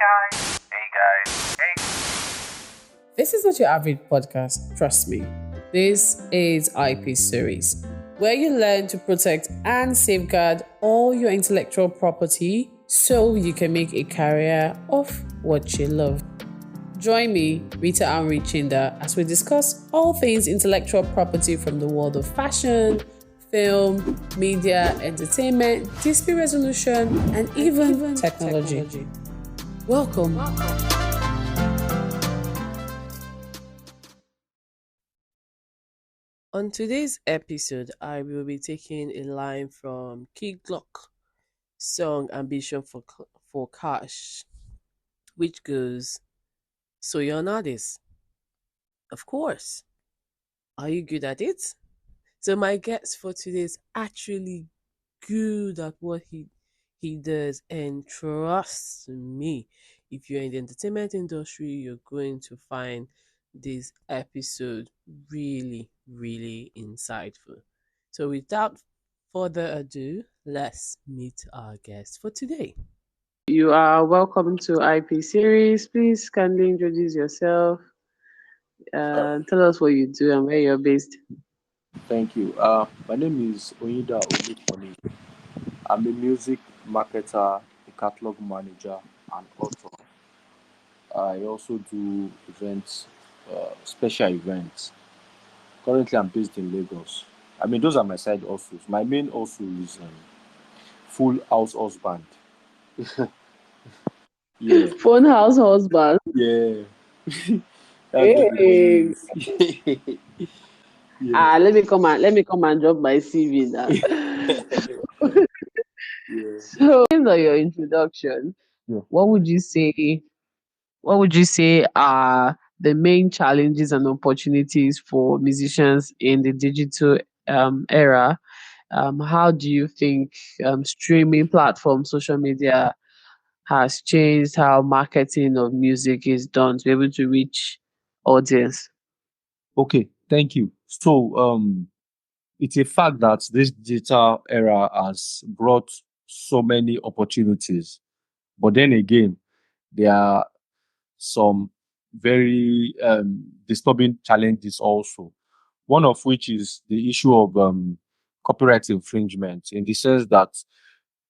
guys. This is not your average podcast, trust me. This is IPSERIES, where you learn to protect and safeguard all your intellectual property so you can make a career of what you love. Join me, Rita Chinda, as we discuss all things intellectual property from the world of fashion, film, media, entertainment, dispute resolution, and even technology. Welcome. On today's episode, I will be taking a line from Key Glock song Ambition for Cash, which goes, "So you're an artist? Of course. Are you good at it?" So my guest for today is actually good at what he does, and trust me, if you're in the entertainment industry, you're going to find this episode really, really insightful. So without further ado, let's meet our guest for today. You are welcome to IP Series. Please kindly introduce yourself. Tell us what you do and where you're based. Thank you. My name is Oyinda Olukoni. I'm a music marketer, a catalog manager, and author. I also do events, special events. Currently, I'm based in Lagos. I mean, those are my side hustles. My main hustle is full house husband. Yeah, Phone house husband. yeah. That's what the Hey. name is. Yeah, let me come and drop my CV now. yeah. So based on your introduction, Yeah. what would you say are the main challenges and opportunities for musicians in the digital era? How do you think streaming platforms, social media has changed how marketing of music is done to be able to reach audience? Okay, thank you. So, it's a fact that this digital era has brought so many opportunities. But then again, there are some very disturbing challenges also. One of which is the issue of copyright infringement, in the sense that,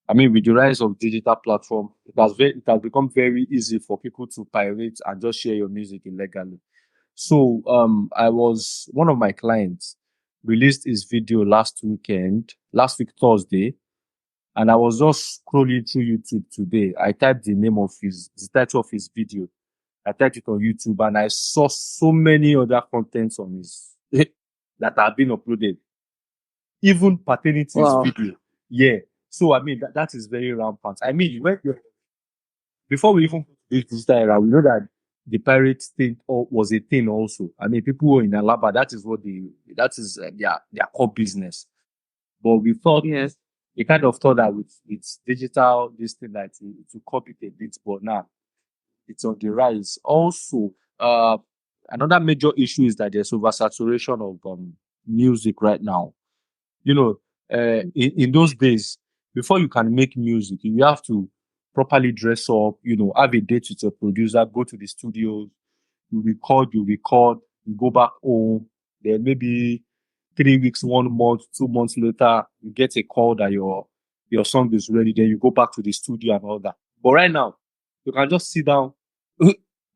I mean, with the rise of digital platform, it has become very easy for people to pirate and just share your music illegally. So I was one of my clients released his video last week Thursday, and I was just scrolling through YouTube today. I typed the title of his video. I typed it on YouTube, and I saw so many other contents on his that have been uploaded, even pertaining to his Wow. video. Yeah. So I mean that is very rampant. I mean, before we even put this digital era, we know that the pirate thing was a thing also. I mean, people were in Alaba, that is their core business. But Yes. we kind of thought that with digital, this thing that it will copy it a bit, but now it's on the rise. Also, another major issue is that there's oversaturation of music right now. You know, in those days, before you can make music, you have to properly dress up, have a date with your producer, go to the studio, you record, you go back home, then maybe 3 weeks, 1 month, 2 months later, you get a call that your song is ready, then you go back to the studio and all that. But right now, you can just sit down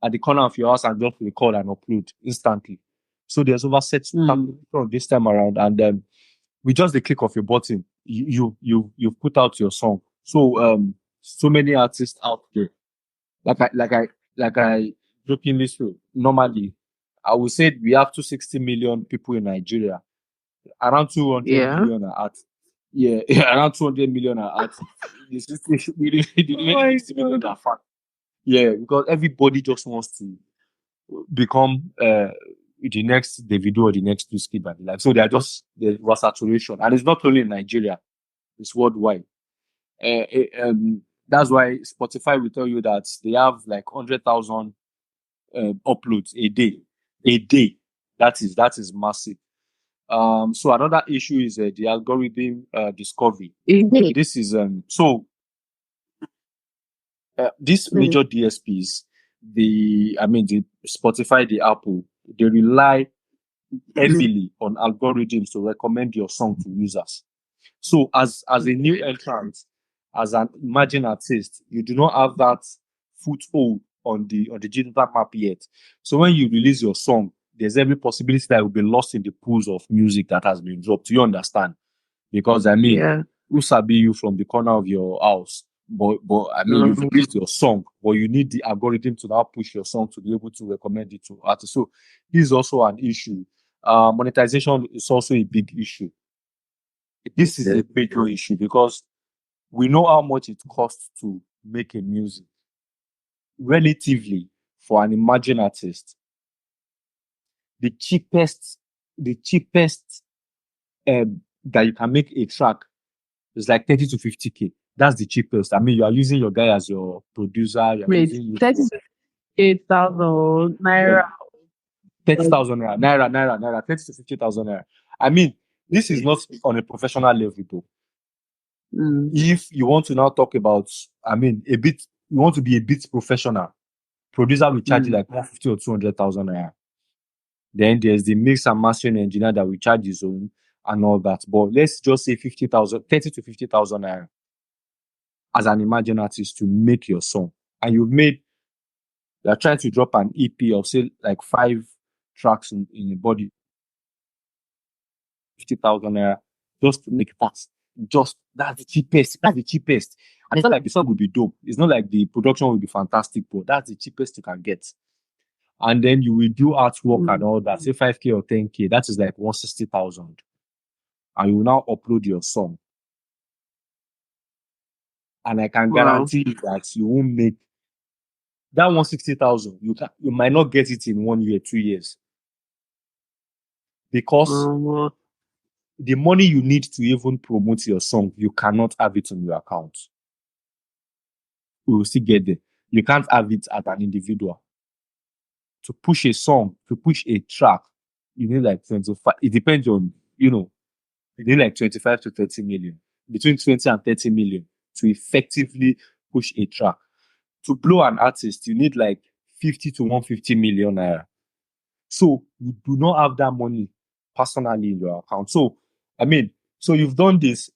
at the corner of your house and just record and upload instantly. So there's oversaturation this time around, and with just the click of your button, you put out your song. So so many artists out there, like I jokingly say, normally I would say we have 260 million people in Nigeria. Around 200 Yeah. million are artists. Yeah, around 200 million are artists. The remaining 60 million are fans. Yeah, because everybody just wants to become the next Davido or the next Wizkid by the life. So there's saturation, and it's not only in Nigeria; it's worldwide. That's why Spotify will tell you that they have like 100,000 uploads a day. A day. That is massive. So another issue is the algorithm discovery. Indeed. This is so these Mm. major DSPs, the Spotify, the Apple, they rely heavily on algorithms to recommend your song to users. So as a new entrant, as an emerging artist, you do not have that foothold on the digital map yet. So when you release your song, there's every possibility that it will be lost in the pools of music that has been dropped. You understand? Because Yeah. who sabi you from the corner of your house? But you've Mm. released your song, but you need the algorithm to now push your song to be able to recommend it to artists. So this is also an issue. Monetization is also a big issue. This is a major issue because we know how much it costs to make a music. Relatively, for an emerging artist, the cheapest, the cheapest that you can make a track is like 30 to 50K. That's the cheapest. You are using your guy as your producer, you are Wait, using you for 38,000 yeah, naira. 30,000 naira, naira, 30 to 50,000 naira. I mean, this is not on a professional level though. Mm. If you want to now talk about, a bit, you want to be a bit professional, producer will charge you Mm. like 150 or 200,000 naira. Then there's the mix and mastering engineer that will charge his own and all that. But let's just say 50,000, 30 to 50,000 naira as an emerging artist to make your song. And you're trying to drop an EP of say like 5 tracks in a body, 50,000 naira just to make that. Just that's the cheapest. That's the cheapest. And it's not like the song will be dope. It's not like the production will be fantastic, but that's the cheapest you can get. And then you will do artwork and Mm. all that, say 5K or 10K, that is like 160,000. And you will now upload your song. And I can Wow. guarantee you that you won't make that 160,000. You might not get it in 1 year, 2 years. Because Well, the money you need to even promote your song, you cannot have it on your account. We will still get there. You can't have it as an individual. To push a song, to push a track, you need like 25. It depends on, you need like 25 to 30 million, between 20 and 30 million to effectively push a track. To blow an artist, you need like 50 to 150 million naira. So you do not have that money personally in your account. So, I mean, so you've done this.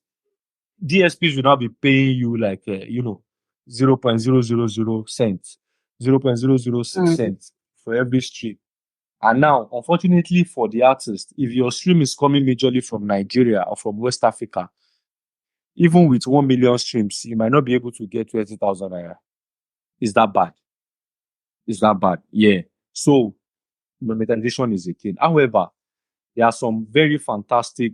DSPs will now be paying you like, 0.000 cents, 0.006 mm. cents for every stream. And now, unfortunately for the artist, if your stream is coming majorly from Nigeria or from West Africa, even with 1 million streams, you might not be able to get 20,000 naira. Is that bad? Is that bad? Yeah. So, monetization is a thing. However, there are some very fantastic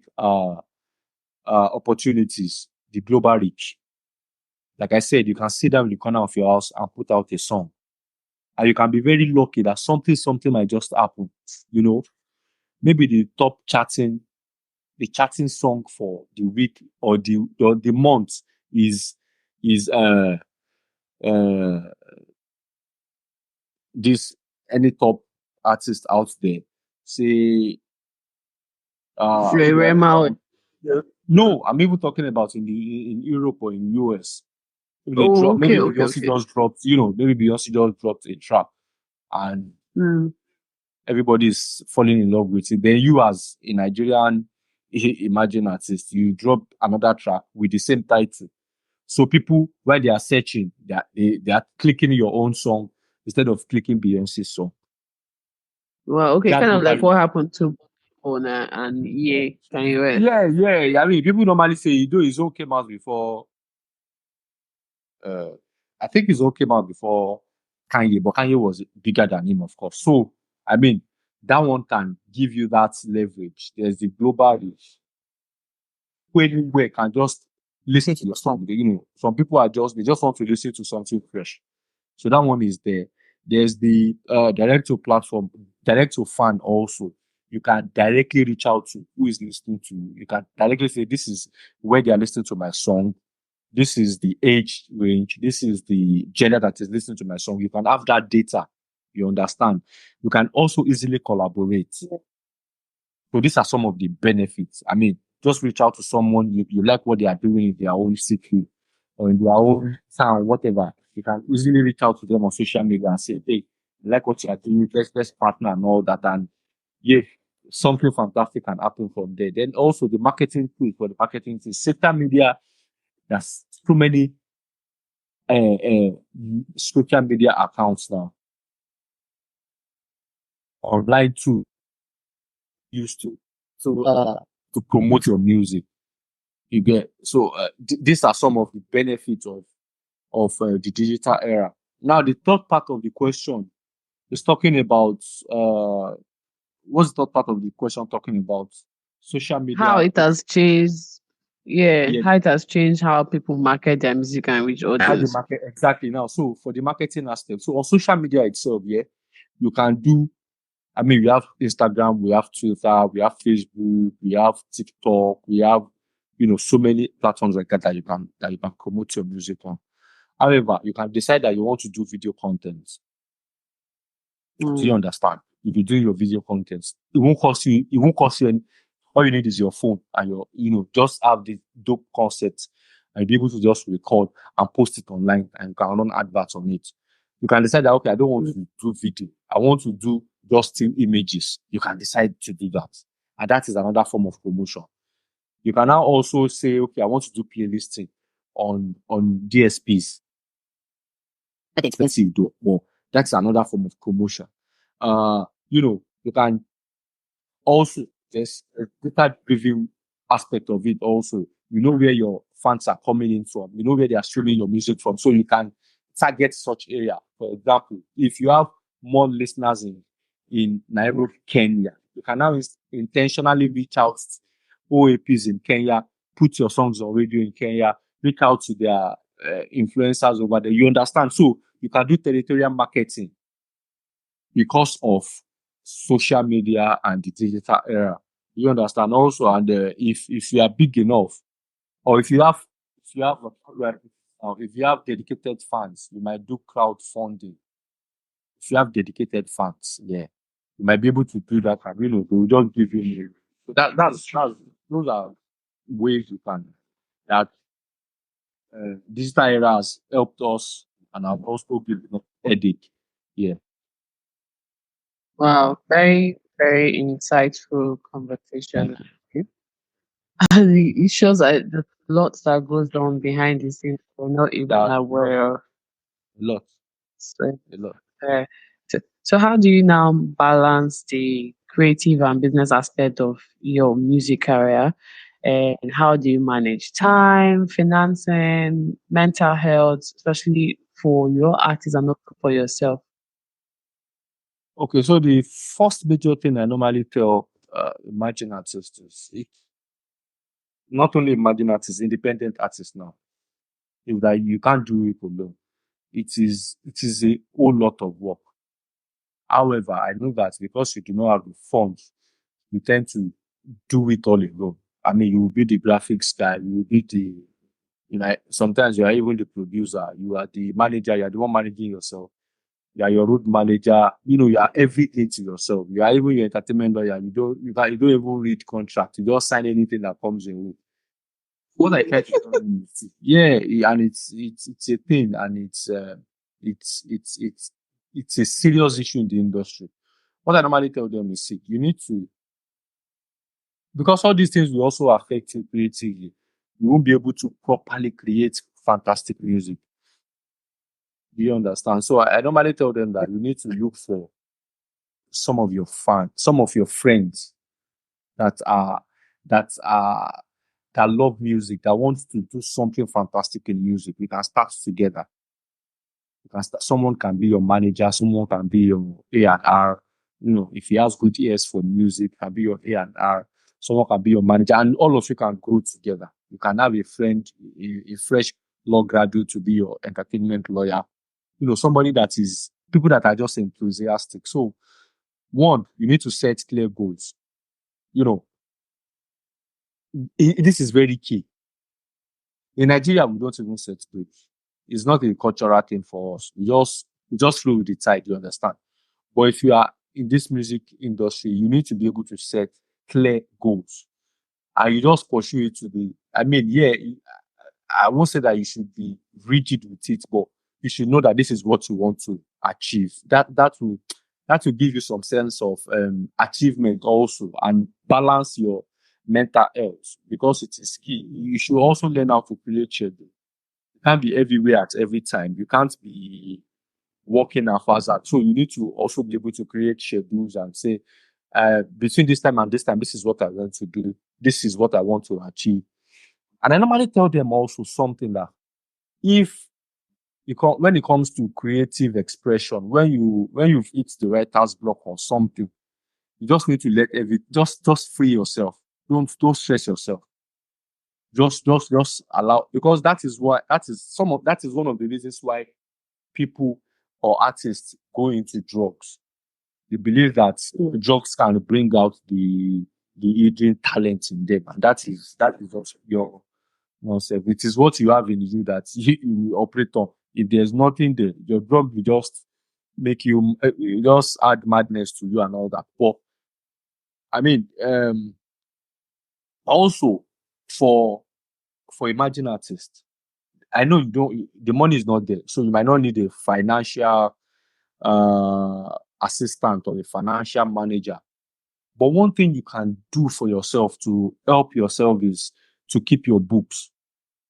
opportunities. The global reach. Like I said, you can sit down in the corner of your house and put out a song. And you can be very lucky that something might just happen. You know, maybe the chatting song for the week or the month is is uh this any top artist out there. Say maybe Rema. no, I'm even talking about in Europe or in US. If they Oh, drop, okay, maybe okay, Beyonce okay. just dropped, maybe Beyonce just dropped a track and Mm. everybody's falling in love with it. Then you as a Nigerian emerging artist, you drop another track with the same title. So people, while they are searching, they are clicking your own song instead of clicking Beyonce's song. Well, okay, That kind of like globally. what happened to Bona and yeah, Kanye West. Yeah. People normally say, though his own came out before, uh, I think his own came out before Kanye, but Kanye was bigger than him, of course. So, I mean, that one can give you that leverage. There's the global reach. Anywhere can just listen to your song. Some people they just want to listen to something fresh. So that one is there. There's the direct to platform, direct to fan also. You can directly reach out to who is listening to you. You can directly say, this is where they are listening to my song. This is the age range. This is the gender that is listening to my song. You can have that data. You understand? You can also easily collaborate. So these are some of the benefits. Just reach out to someone you like what they are doing in their own city or in their own town, whatever. You can easily reach out to them on social media and say, hey, I like what you are doing, let's partner and all that. And yeah, something fantastic can happen from there. Then also the marketing tool for the marketing is social media. There's too many social media accounts now online too used to promote your music. You get so these are some of the benefits of the digital era. Now the third part of the question is talking about what's the third part of the question talking about? Social How media. it has changed, yeah, Yeah, how it has changed how people market their music and reach how the audience. market exactly now. So for the marketing aspect, so on social media itself, yeah, you can do. I mean, we have Instagram, we have Twitter, we have Facebook, we have TikTok, we have so many platforms like that you can promote your music on. However, you can decide that you want to do video content. Do you Mm, understand? If you do your video content, it won't cost you any, all you need is your phone and just have the dope concept and be able to just record and post it online and you can run adverts on it. You can decide that, okay, I don't want mm, to do video. I want to do just still images. You can decide to do that. And that is another form of promotion. You can now also say, okay, I want to do playlisting on DSPs. That's expensive though, but that's another form of promotion. You can also there's a data driven aspect of it also. You know where your fans are coming in from, you know where they are streaming your music from, so you can target such area. For example, if you have more listeners in Nairobi, Kenya, you can now intentionally reach out to OAPs in Kenya, put your songs on radio in Kenya, reach out to their influencers over there. You understand? So you can do territorial marketing because of social media and the digital era. You understand also, and if you are big enough, or if you have dedicated fans, you might do crowdfunding. If you have dedicated fans, yeah, you might be able to do that. And, they will just give you money. So that's those are ways you can that digital era has helped us and have also given us headache. Yeah, wow, very, very insightful conversation. And it shows that the lots that goes on behind the scenes we're not even that aware of. a lot, So, a lot. uh, so how do you now balance the creative and business aspect of your music career? And how do you manage time, financing, mental health, especially for your artists and not for yourself? Okay, so the first major thing I normally tell emerging artists is not only emerging artists, independent artists now, is that you can't do it alone. It is a whole lot of work. However, I know that because you do not have the funds, you tend to do it all alone. I mean, you will be the graphics guy, you will be sometimes you are even the producer, you are the manager, you are the one managing yourself. You are your road manager. You are everything to yourself. You are even your entertainment lawyer. You don't even read contract. You just sign anything that comes in with. What I try to tell you is, yeah, and it's a thing, and it's it's it's it's a serious issue in the industry. What I normally tell them is, see, you need to, because all these things will also affect you creatively. You won't be able to properly create fantastic music. Do you understand? So I normally tell them that you need to look for some of your friends that are that are that love music, that want to do something fantastic in music. We can start together. Someone can be your manager, someone can be your A&R. If he has good ears for music, can be your A&R. Someone can be your manager, and all of you can grow together. You can have a friend, a fresh law graduate to be your entertainment lawyer. Somebody that is people that are just enthusiastic. So one, you need to set clear goals. You know, this is very key. In Nigeria, we don't even set goals. It's not a cultural thing for us. We just flow with the tide, you understand? But if you are in this music industry, you need to be able to set clear goals. And you just pursue it to the, I mean, yeah, I won't say that you should be rigid with it, but you should know that this is what you want to achieve. That will give you some sense of achievement also, and balance your mental health, because it is key. You should also learn how to create schedule. You can't be everywhere at every time. You can't be working and fast. So you need to also be able to create schedules and say, between this time and this time, this is what I want to do. This is what I want to achieve. And I normally tell them also something that, if when it comes to creative expression, when you've hit the writer's block or something, you just need to let just free yourself. Don't stress yourself. Just allow, because that is one of the reasons why people or artists go into drugs. They believe that drugs can bring out the hidden talent in them, and that is just your nonsense. It is what you have in you that you operate on. If there's nothing there, your drug will just make you, just add madness to you and all that. But I mean, also for emerging artists, I know the money is not there, so you might not need a financial assistant or a financial manager. But one thing you can do for yourself to help yourself is to keep your books.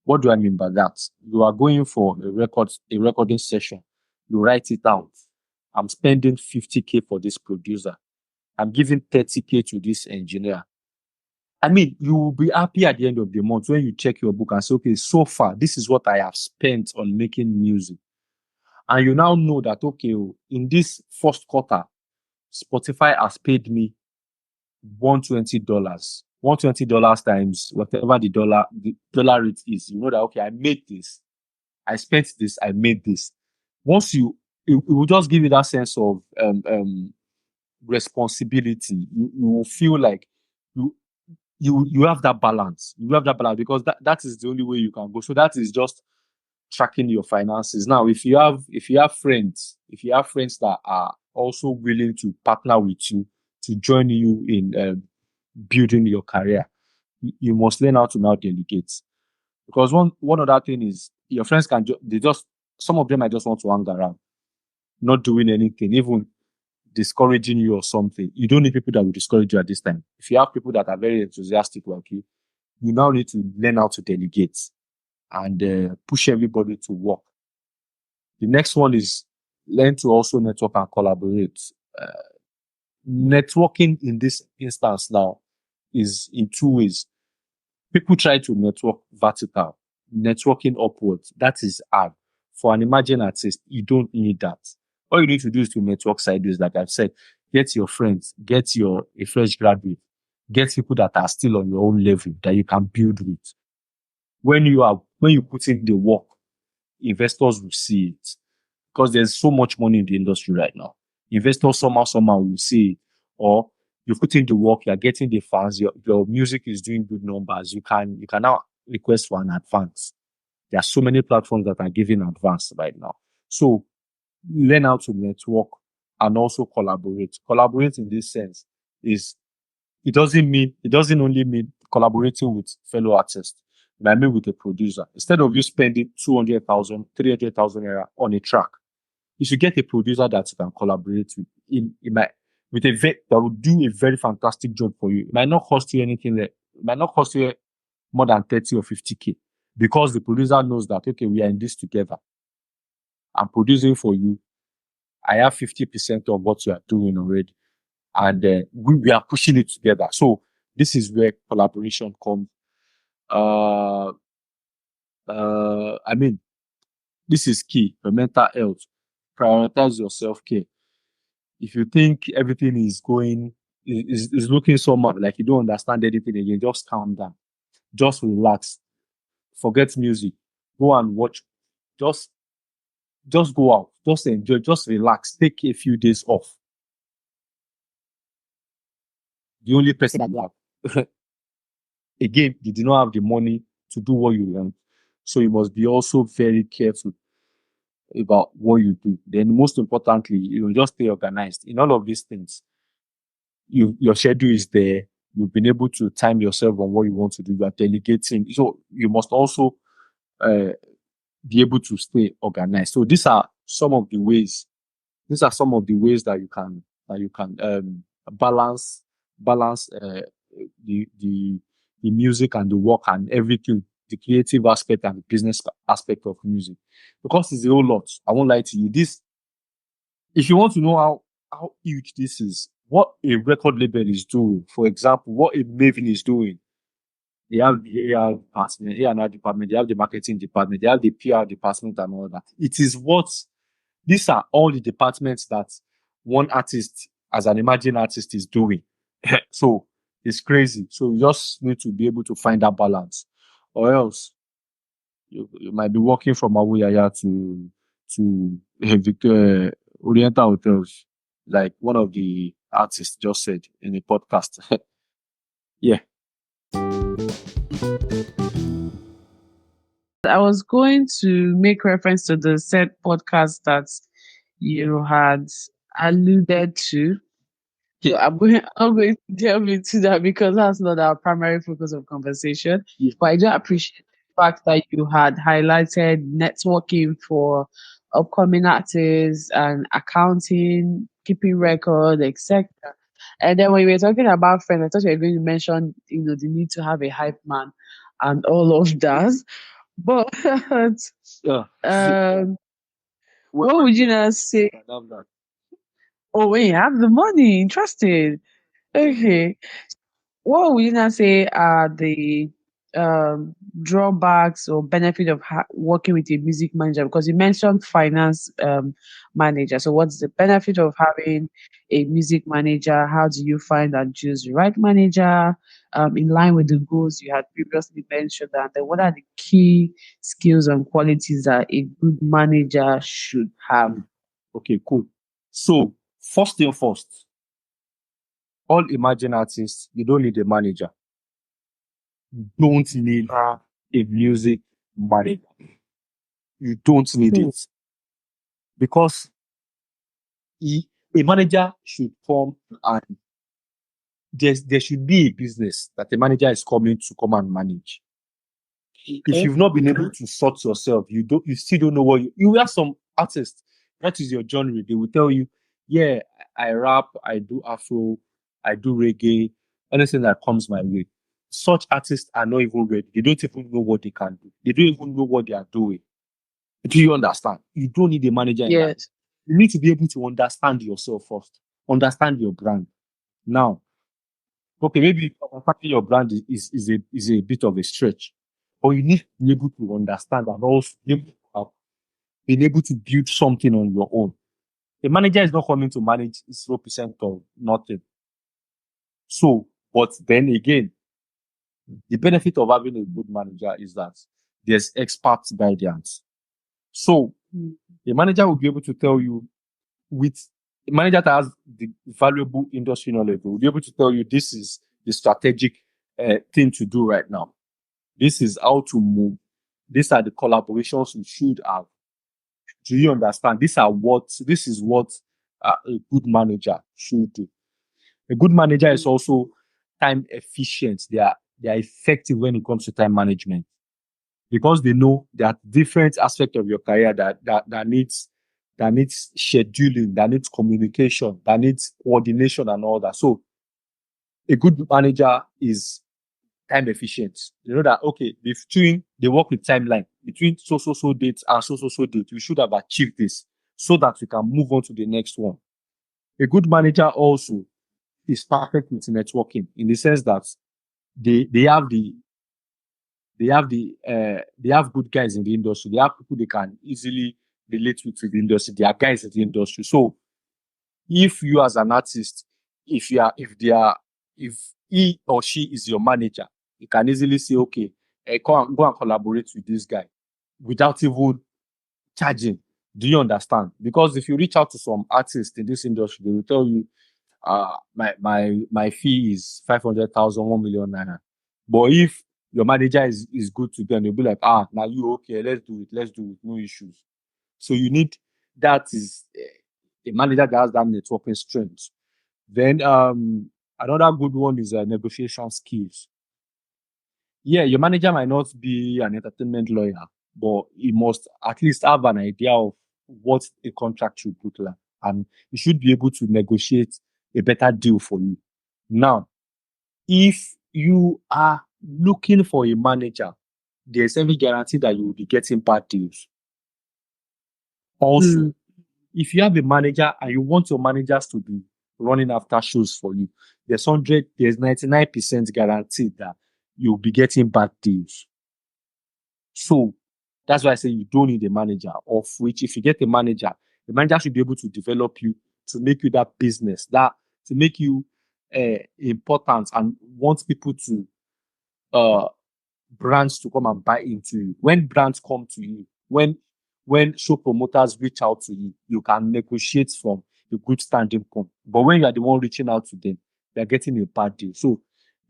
What do I mean by that? You are going for a recording session. You write it out. I'm spending 50K for this producer. I'm giving 30K to this engineer. I mean, you will be happy at the end of the month when you check your book and say, okay, so far, this is what I have spent on making music. And you now know that, okay, in this first quarter, Spotify has paid me $120. $120 times whatever the dollar rate is. You know that, okay, I made this, I spent this, I made this. Once it will just give you that sense of responsibility. You will feel like you you have that balance. You have that balance, because that is the only way you can go. So that is just tracking your finances. Now, if you have friends that are also willing to partner with you to join you in building your career, you must learn how to now delegate. Because one other thing is, your friends can they just some of them might just want to hang around, not doing anything, even discouraging you or something. You don't need people that will discourage you at this time. If you have people that are very enthusiastic like you now need to learn how to delegate and push everybody to work. The next one is learn to also network and collaborate. Uh, Networking in this instance now is in two ways. People try to network vertical, networking upwards. That is hard. For an emerging artist, you don't need that. All you need to do is to network sideways, like I've said. Get your friends, get a fresh graduate, get people that are still on your own level that you can build with. When you put in the work, investors will see it, because there's so much money in the industry right now. Investors somehow will see it, or you put in the work, you're getting the fans, your music is doing good numbers. You can now request for an advance. There are so many platforms that are giving advance right now. So learn how to network and also collaborate. Collaborate in this sense is it doesn't only mean collaborating with fellow artists. It might mean with a producer. Instead of you spending 200,000, 300,000 naira on a track, you should get a producer that you can collaborate with. It might that will do a very fantastic job for you. It might not cost you anything. It might not cost you more than 30 or 50K, because the producer knows that, okay, we are in this together. I'm producing for you. I have 50% of what you are doing already, and we are pushing it together. So this is where collaboration comes. Uh, I mean, this is key for mental health. Prioritize your self care. If you think everything is looking somehow like you don't understand anything again, just calm down. Just relax. Forget music. Go and watch. Just just go out. Just enjoy. Just relax. Take a few days off. The only person that you have. Again, you do not have the money to do what you want. So you must be also very careful about what you do. Then most importantly, you just stay organized. In all of these things, your schedule is there. You've been able to time yourself on what you want to do. You are delegating. So you must also uh, be able to stay organized. So these are some of the ways. These are some of the ways that you can balance the the the music and the work and everything, the creative aspect and the business aspect of music, because it's a whole lot. I won't lie to you. This, if you want to know how huge this is, what a record label is doing, for example, what a Maven is doing. They have the AR department, A&R department, they have the marketing department, they have the PR department and all that. It is what these are all the departments that one artist as an emerging artist is doing. So it's crazy. So you just need to be able to find that balance. Or else you might be walking from Awuyaya to Victor Oriental Hotels, like one of the artists just said in a podcast. Yeah. I was going to make reference to the said podcast that you had alluded to. So I'm going to delve into that because that's not our primary focus of conversation. Yeah. But I do appreciate the fact that you had highlighted networking for upcoming artists and accounting, keeping record, etc. And then when we were talking about friends, I thought you were going to mention, the need to have a hype man and all of that. But Yeah. um, Well, what would you now say? I love that. Oh, when you have the money, interested. Okay. What would you now say are the drawbacks or benefit of working with a music manager? Because you mentioned finance manager. So, what's the benefit of having a music manager? How do you find and choose the right manager in line with the goals you had previously mentioned? And then, what are the key skills and qualities that a good manager should have? Okay, cool. So first thing first, all emerging artists, you don't need a manager. You don't need a music manager. You don't need Hmm. it because he, a manager should come and there should be a business that the manager is coming to come and manage. If Okay. you've not been able to sort yourself, you still don't know what you have some artists, what is your genre? They will tell you, yeah, I rap, I do afro, I do reggae, anything that comes my way. Such artists are not even ready. They don't even know what they can do. They don't even know what they are doing. Do you understand? You don't need a manager in that. Yes. You need to be able to understand yourself first. Understand your brand. Now, okay, maybe understanding your brand is a bit of a stretch, but you need to be able to understand and also be able to build something on your own. A manager is not coming to manage 0% of nothing. So, but then again, the benefit of having a good manager is that there's expert guidance. So, Mm. a manager will be able to tell you with a manager that has the valuable industry knowledge will be able to tell you this is the strategic thing to do right now. This is how to move. These are the collaborations you should have. Do you understand? This is what a good manager should do. A good manager is also time efficient. They are effective when it comes to time management because they know that different aspects of your career that needs scheduling, that needs communication, that needs coordination and all that. So a good manager is time efficient. You know that okay, between they work with timeline between so date and so date, we should have achieved this so that we can move on to the next one. A good manager also is perfect with networking in the sense that they have they have good guys in the industry. They have people they can easily relate with the industry. They are guys in the industry. So if you as an artist, if he or she is your manager, you can easily say, okay, go and collaborate with this guy without even charging. Do you understand? Because if you reach out to some artists in this industry, they will tell you, my fee is 500,000, 1 million naira. But if your manager is good to them, they'll be like, now you okay, let's do it, no issues. So you need that is a manager that has that networking strength. Then another good one is negotiation skills. Yeah, your manager might not be an entertainment lawyer, but he must at least have an idea of what a contract should look like. And he should be able to negotiate a better deal for you. Now, if you are looking for a manager, there's every guarantee that you will be getting bad deals. Also, Mm. if you have a manager and you want your managers to be running after shows for you, there's 99% guarantee that you'll be getting bad deals. So that's why I say you don't need a manager, of which if you get a manager, the manager should be able to develop you, to make you that business, that to make you important and want people to uh brands to come and buy into you. When brands come to you, when show promoters reach out to you, you can negotiate from a good standing point. But when you are the one reaching out to them, they're getting a bad deal. So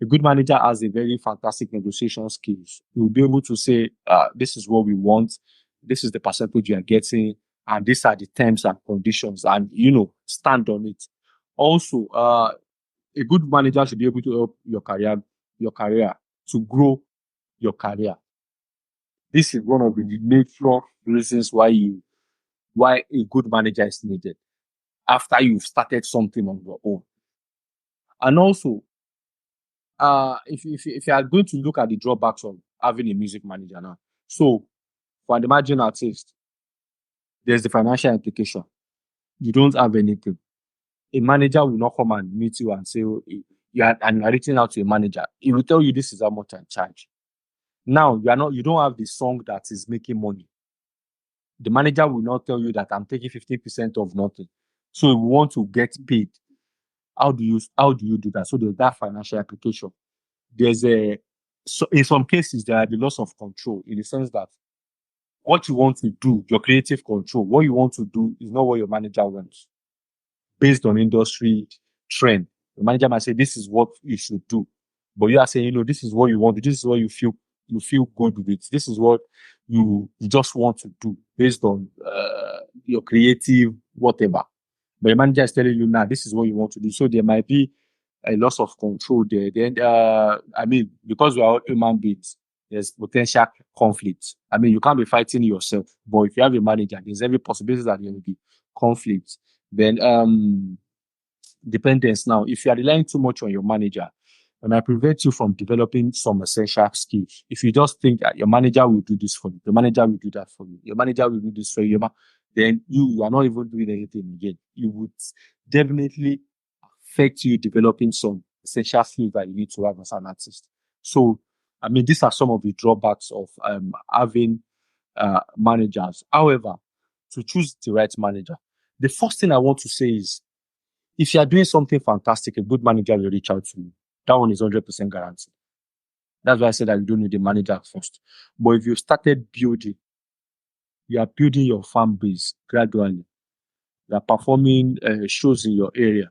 a good manager has a very fantastic negotiation skills. He will be able to say, this is what we want, this is the percentage you are getting, and these are the terms and conditions, and stand on it. Also, a good manager should be able to help your career to grow your career. This is one of the major reasons why a good manager is needed after you've started something on your own. And also, if you are going to look at the drawbacks of having a music manager now, so for an emerging artist, there's the financial implication. You don't have anything. A manager will not come and meet you and say, oh, and you're reaching out to a manager. He will tell you this is how much I charge. Now you don't have the song that is making money. The manager will not tell you that I'm taking 50% of nothing. So we want to get paid. How do you do that? So there's that financial application. There's in some cases there are the loss of control in the sense that what you want to do, your creative control, what you want to do is not what your manager wants. Based on industry trend, the manager might say this is what you should do, but you are saying, this is what you want, this is what you feel good with, this is what you just want to do based on your creative whatever. But your manager is telling you now this is what you want to do. So there might be a loss of control there. Then I mean, because we are all human beings, there's potential conflict. I mean, you can't be fighting yourself, but if you have a manager, there's every possibility that there will be conflict. Then dependence. Now, if you are relying too much on your manager, it might prevent you from developing some essential skills. If you just think that your manager will do this for you, your manager will do that for you, your manager will do this for you, then you are not even doing anything again. You would definitely affect you developing some essential skills that you need to have as an artist. So, I mean, these are some of the drawbacks of having managers. However, to choose the right manager, the first thing I want to say is if you are doing something fantastic, a good manager will reach out to you. That one is 100% guaranteed. That's why I said that you don't need a manager first. But if you started building, you are building your fan base gradually. You are performing shows in your area.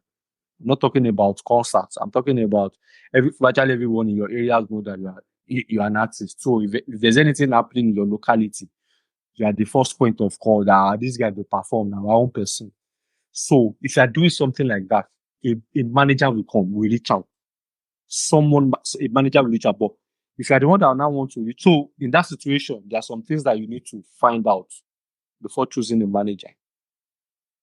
I'm not talking about concerts. I'm talking about virtually everyone in your area know that you are an artist. So if there's anything happening in your locality, you are the first point of call that this guy will perform now, our own person. So if you are doing something like that, a manager will come, will reach out. A manager will reach out. But if you are the one that now want to reach, so in that situation, there are some things that you need to find out before choosing a manager.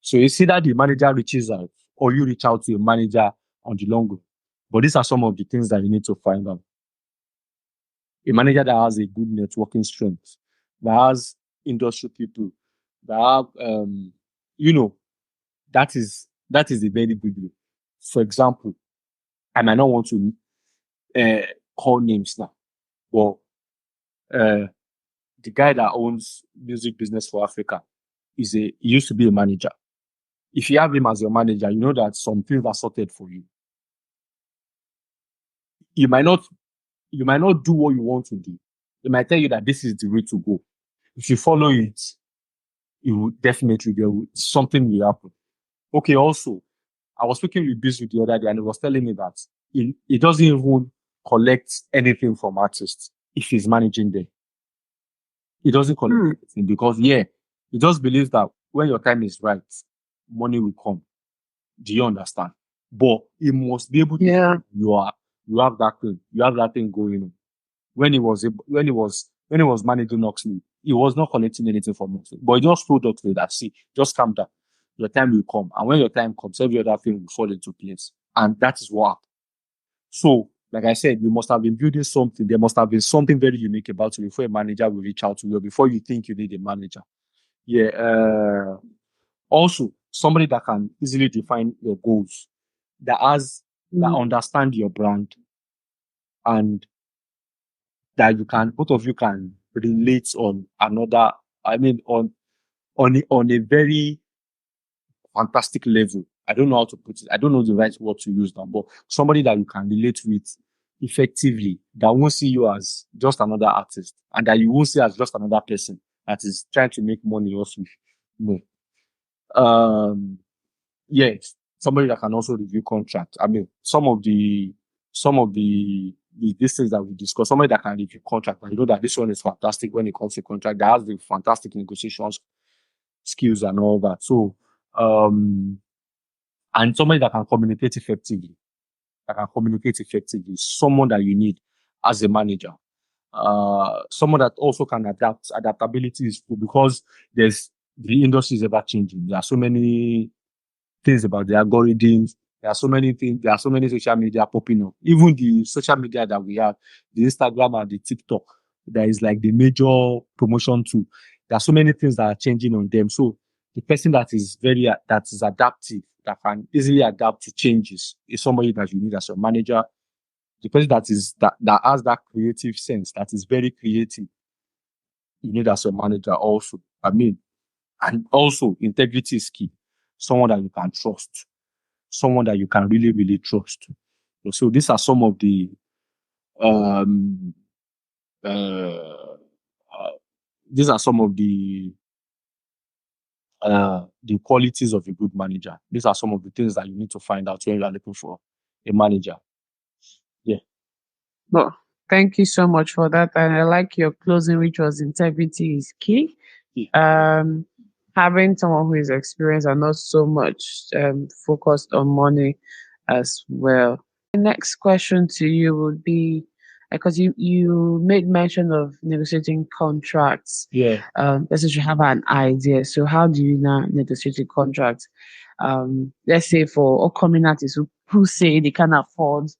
So you see that the manager reaches out or you reach out to a manager on the long run. But these are some of the things that you need to find out. A manager that has a good networking strength, that has industry people, that have, you know, that is a very good way. For example, I might not want to call names now, but the guy that owns music business for Africa he used to be a manager. If you have him as your manager, you know that some things are sorted for you. You might not do what you want to do. They might tell you that this is the way to go. If you follow it, you will definitely something will happen. Okay, also, I was speaking with Bizu the other day and he was telling me that he doesn't even collect anything from artists if he's managing them. He doesn't collect anything because, he just believes that when your time is right, money will come. Do you understand? But he must be able to. Yeah. You have that thing. You have that thing going on. When he was managing Oxley, He was not collecting anything from us. But he just told us that, see, just calm down. Your time will come. And when your time comes, every other thing will fall into place. And that is what happened. So, like I said, you must have been building something. There must have been something very unique about you before a manager will reach out to you, before you think you need a manager. Yeah. Also, somebody that can easily define your goals, that understand your brand, and that you can, both of you can relate on another, I mean, on a very fantastic level. I don't know how to put it. I don't know the right word to use now, but somebody that you can relate with effectively, that won't see you as just another artist, and that you won't see as just another person that is trying to make money also. No. Um, yes, somebody that can also review contract. I mean, some of the these things that we discuss, somebody that can review contract, and you know that this one is fantastic when it comes to contract, that has the fantastic negotiations skills and all that. So, um, and somebody that can communicate effectively, someone that you need as a manager. Someone that also can adapt. Adaptability is good because the industry is ever changing. There are so many things about the algorithms. There are so many things. There are so many social media popping up. Even the social media that we have, the Instagram and the TikTok, that is like the major promotion tool. There are so many things that are changing on them. So the person that is adaptive, that can easily adapt to changes, is somebody that you need as your manager. The person that has that creative sense, that is very creative, you need as your manager also. I mean, and also integrity is key. Someone that you can trust, someone that you can really, really trust. So these are some of um uh, uh these are some of the qualities of a good manager. These are some of the things that you need to find out when you are looking for a manager. Yeah. Well, thank you so much for that. And I like your closing, which was integrity is key. Yeah. Um, Having someone who is experienced and not so much focused on money as well. The next question to you would be because you made mention of negotiating contracts. Yeah. Let's say you have an idea. So how do you now negotiate a contract? Let's say for upcoming artists who say they can afford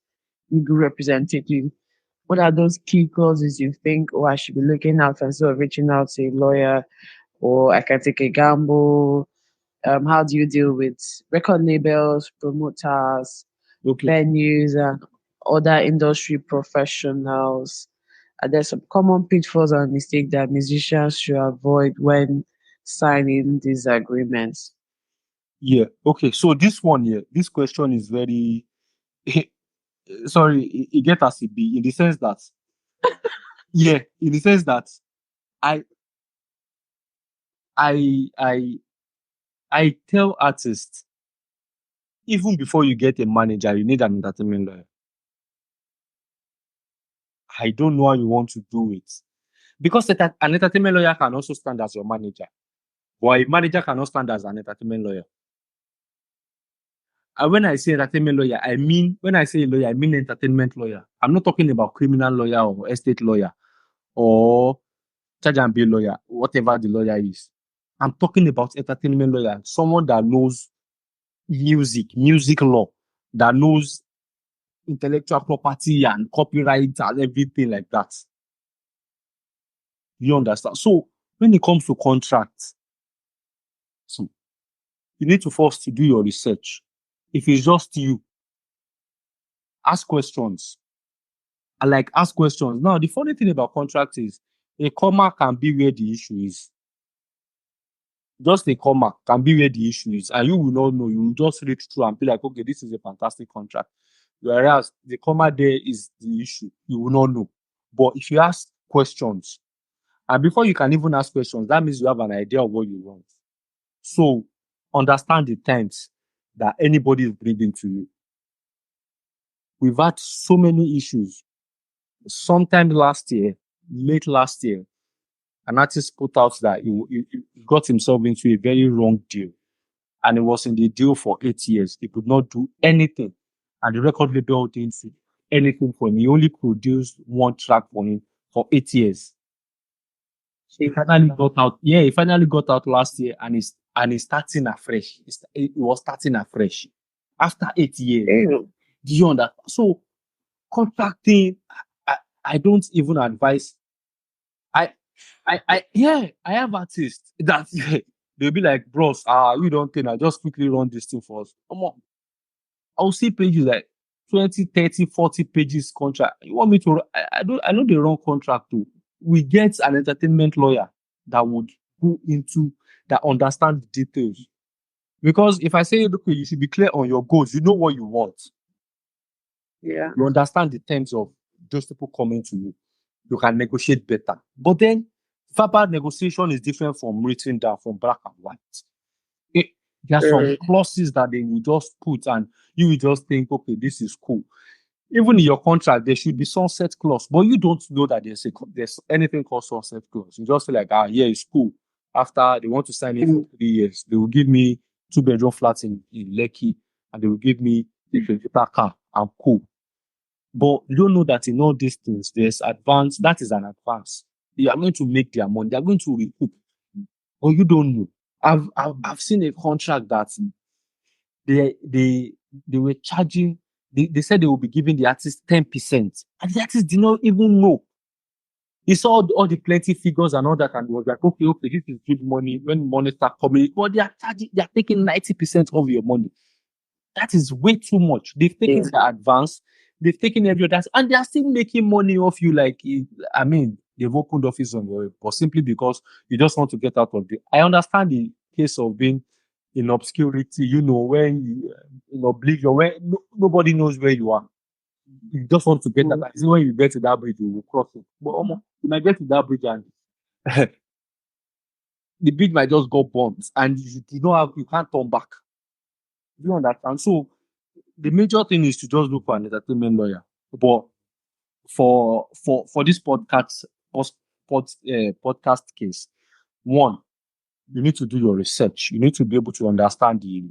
legal representative, what are those key clauses you think, oh, I should be looking out for instead of reaching out to a lawyer, or I can take a gamble? How do you deal with record labels, promoters, Okay. venues, and other industry professionals? Are there some common pitfalls and mistakes that musicians should avoid when signing these agreements? Yeah. Okay. So this one here, this question is very sorry, it get as it be in the sense that yeah, in the sense that I I I I tell artists, even before you get a manager, you need an entertainment lawyer. I don't know how you want to do it. Because an entertainment lawyer can also stand as your manager. But a manager cannot stand as an entertainment lawyer. And when I say entertainment lawyer, when I say lawyer, I mean entertainment lawyer. I'm not talking about criminal lawyer or estate lawyer or charge and bill lawyer, whatever the lawyer is. I'm talking about entertainment lawyer, someone that knows music law, that knows intellectual property and copyright and everything like that. You understand? So when it comes to contracts, so you need to first do your research. If it's just you, ask questions. I like ask questions. Now, the funny thing about contract is a comma can be where the issue is. Just a comma can be where the issue is, and you will not know. You will just read through and be like, okay, this is a fantastic contract. Whereas the comma there is the issue. You will not know. But if you ask questions, and before you can even ask questions, that means you have an idea of what you want. So understand the terms that anybody is bringing to you. We've had so many issues. Sometime last year, late last year, an artist put out that he got himself into a very wrong deal. And he was in the deal for 8 years. He could not do anything. And the record label didn't do anything for him. He only produced one track for him for 8 years. He finally got out. Yeah, he finally got out last year, and he's starting afresh. He was starting afresh after 8 years. Damn. Do you understand? So contracting, I, I don't even advise. I, yeah, I have artists that they'll be like, bros, you don't think I just quickly run this thing for us. Come on, I'll see pages like 20, 30, 40 pages contract. You want me to? I know the wrong contract too. We get an entertainment lawyer that would go into that understand the details. Because if I say, okay, you should be clear on your goals, you know what you want. Yeah. You understand the terms of those people coming to you. You can negotiate better. But then verbal negotiation is different from written down, from black and white. It, there are some Mm. clauses that they will just put and you will just think, okay, this is cool. Even in your contract, there should be sunset clause, but you don't know that there's anything called sunset clause. You just feel like, yeah, it's cool. After they want to sign it for 3 years, they will give me 2 bedroom flats in Lekki, and they will give me a Toyota car. I'm cool. But you don't know that in all these things, there's advance. That is an advance. They are going to make their money. They are going to recoup. But you don't know. I've seen a contract that they they they were charging. They said they will be giving the artist 10%, and the artist did not even know. He saw all the plenty figures and all that, and was like, okay, this is good money. When money start coming, but they are taking 90% of your money. That is way too much. They've taken Yeah. the advance, they've taken every other, and they are still making money off you. Like, I mean, they've opened office on your, but simply because you just want to get out of the. I understand the case of being in obscurity, when you in oblivion, when nobody knows where you are. You just want to get out. It's when you get to that bridge, you will cross it. But you might get to that bridge and the bridge might just go burnt, and you can't turn back. You understand? So the major thing is to just look for an entertainment lawyer. But for this podcast case, one, you need to do your research. You need to be able to understand the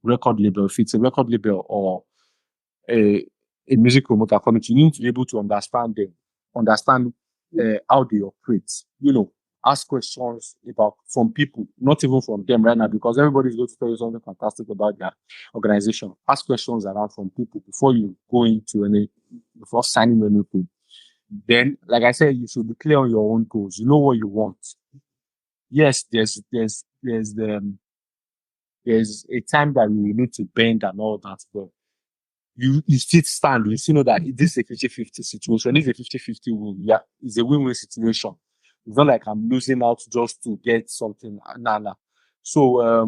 record label. If it's a record label or a, a music promoter committee, you need to be able to understand them, understand how they operate. Ask questions about from people, not even from them right now, because everybody's going to tell you something fantastic about their organization. Ask questions around from people before you go into before signing anything. Then, like I said, you should be clear on your own goals. You know what you want. Yes, there's a time that you need to bend and all that, but you still stand. You still know that this is a 50-50 situation. It's a 50-50 win. Yeah, it's a win-win situation. It's not like I'm losing out just to get something. Nah. So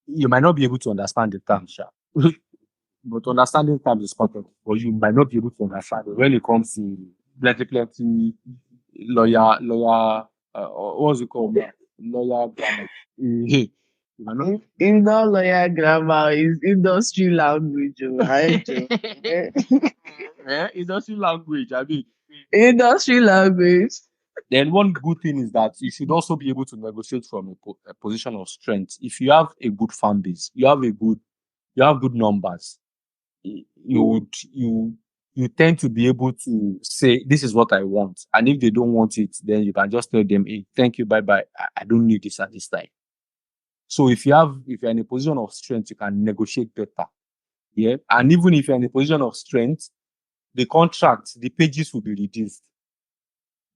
you might not be able to understand the terms, sha. But understanding terms is important. But you might not be able to understand it when it comes to plenty lawyer. What's it called? Lawyer grammar. You might not. It's not lawyer grammar, it's industry language. Right? Yeah, industry language. I mean, Industry language. then one good thing is that you should also be able to negotiate from a position of strength. If you have a good fan base, you have good numbers. You would you tend to be able to say this is what I want, and if they don't want it, then you can just tell them, hey, thank you, bye bye. I don't need this at this time. So if you're in a position of strength, you can negotiate better. Yeah, and even if you're in a position of strength, the pages will be reduced.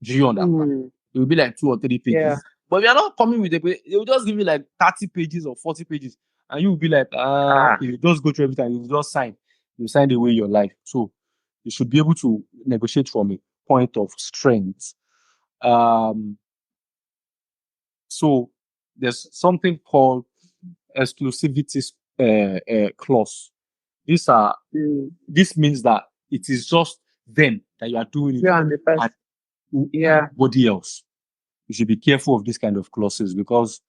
Do you understand? Mm. It will be like 2 or 3 pages. Yeah. But we are not coming with they will just give you like 30 pages or 40 pages. And you will be like, you just go through everything, you just sign. You sign away your life. So you should be able to negotiate from a point of strength. Um, so there's something called exclusivity clause. This means that it is just them that you are doing it You and the person. and Yeah. nobody else. You should be careful of this kind of clauses because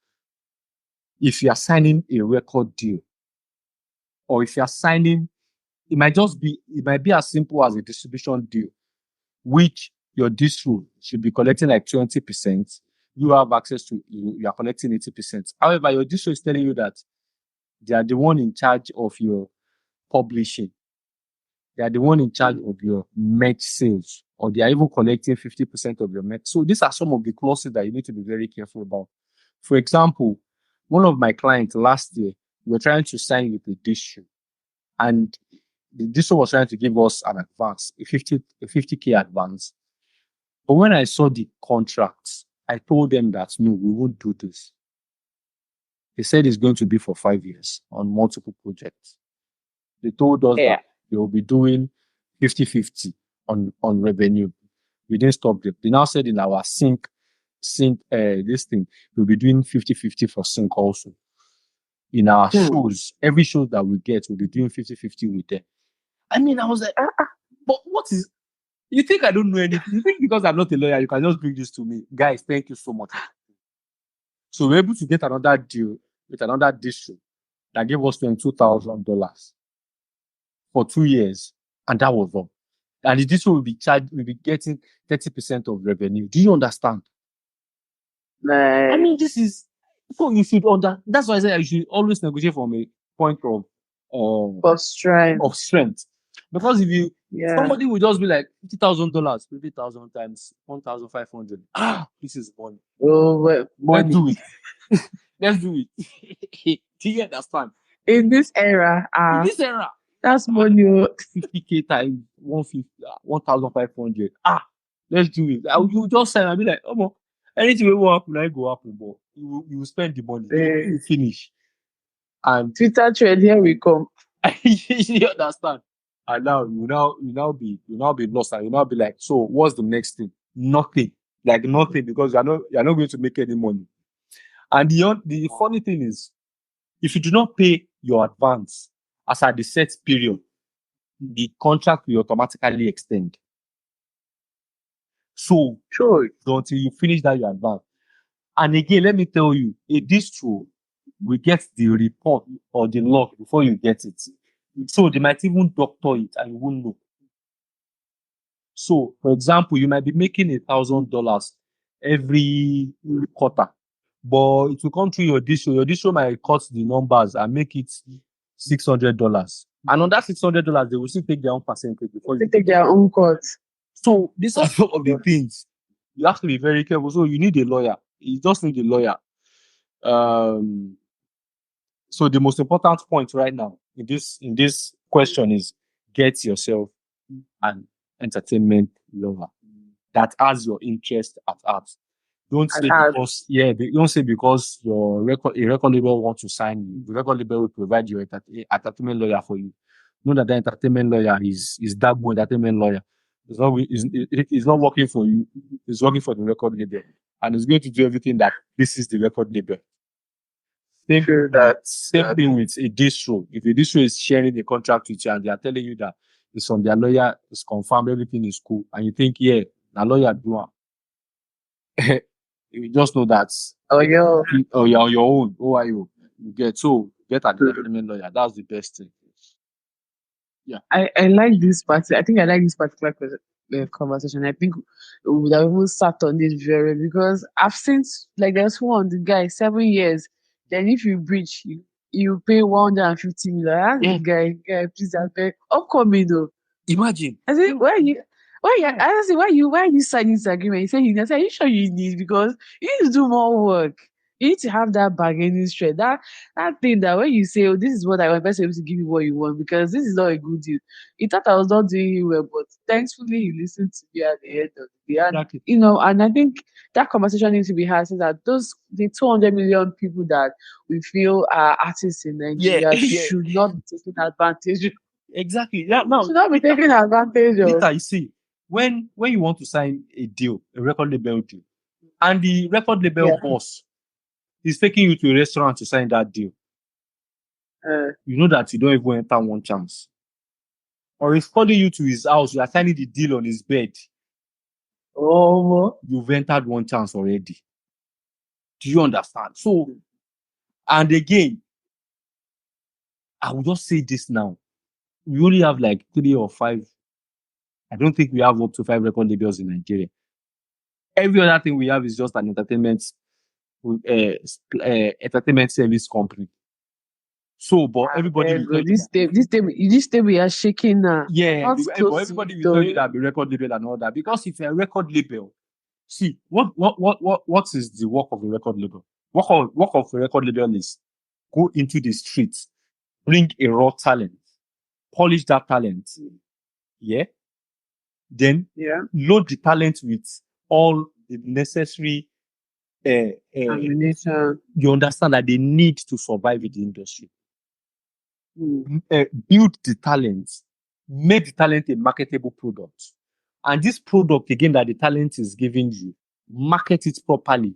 if you are signing a record deal or if you are signing, it might be as simple as a distribution deal, which your distro should be collecting like 20%. You have access to, you are collecting 80%. However, your distro is telling you that they are the one in charge of your publishing. They are the one in charge of your merch sales or they are even collecting 50% of your net. So these are some of the clauses that you need to be very careful about. For example, one of my clients last year, we were trying to sign with a distro, and the distro was trying to give us an advance, a 50K advance. But when I saw the contracts, I told them that no, we won't do this. They said it's going to be for 5 years on multiple projects. They told us that they will be doing 50-50 on revenue. We didn't stop them. They now said in our this thing, we'll be doing 50-50 for sync also. In our shows, every show that we get, we'll be doing 50-50 with them. I mean, I was like, but what is, you think I don't know anything? You think because I'm not a lawyer, you can just bring this to me? Guys, thank you so much. So we're able to get another deal with another district that gave us $22,000 for 2 years, and that was all. And the district will be getting 30% of revenue. Do you understand? I mean, this is, so you should that's why I say you should always negotiate from a point of strength. Because if somebody will just be like $50,000, 50,000 times 1,500. This is money. Let's do it. Let's do it. Do you understand? In this era, that's money. 50K times 150, 1,500. Let's do it. You just sign and be like, oh, anything will happen, I go happen, but you will spend the money. You finish. And Twitter trend, here we come. you understand? And now you now be lost, and you now be like, so what's the next thing? Nothing. Like nothing, because you're not going to make any money. And the funny thing is, if you do not pay your advance as at the set period, the contract will automatically extend. So until you finish that your advance. And again, let me tell you, a distro will get the report or the log before you get it. So they might even doctor it and you won't know. So, for example, you might be making $1,000 every quarter, but it will come through your distro. Your distro might cut the numbers and make it $600. And on that $600, they will still take their own percentage before you take their own cut. So these are some of the things you have to be very careful. So you need a lawyer. You just need a lawyer. So the most important point right now in this question is get yourself an entertainment lover that has your interest at heart. Don't say because your a record label wants to sign you. The record label will provide your entertainment lawyer for you. Know that the entertainment lawyer is that good entertainment lawyer. It's not working for you. It's working for the record label, and it's going to do everything that this is the record label. Same thing with a distro. If a distro is sharing a contract with you and they are telling you that it's on their lawyer, it's confirmed, everything is cool, and you think, the lawyer do it. You just know that you're on your own. Who are you? You get an entertainment lawyer. That's the best thing. Yeah. I like this part. I think I like this particular conversation. I think we would have even sat on this very because I've seen like there's one the guy 7 years. Then if you breach, you pay 150 million. Guy, please pay upcoming though. Imagine. I said, why are you signing this agreement? He said, are you sure you need because you need to do more work. You need to have that bargaining strength. That thing that when you say, oh, this is what I want, best able to give you what you want because this is not a good deal. He thought I was not doing it well, but thankfully he listened to me at the end of the day. And, exactly. And I think that conversation needs to be had so that the 200 million people that we feel are artists in Nigeria should not be taking advantage of. Exactly. Now should not be taking advantage of. Later, you see, when you want to sign a deal, a record label deal, and the record label boss is taking you to a restaurant to sign that deal, you know that you don't even enter one chance. Or he's calling you to his house, you are signing the deal on his bed. You've entered one chance already. Do you understand? So, and again, I will just say this now. We only have like 3 or 5. I don't think we have up to 5 record labels in Nigeria. Every other thing we have is just an entertainment service company. So, but everybody Very will tell good. you that. This table you are shaking now. Yeah, Not but close to everybody it will tell though. you that the record label and all that. Because if a record label, see, what is the work of a record label? Work of a record label is go into the streets, bring a raw talent, polish that talent, yeah, then Yeah. load the talent with all the necessary, Ammunition. you understand that they need to survive in the industry. Mm. Build the talent, make the talent a marketable product. And this product, again, that the talent is giving you, market it properly.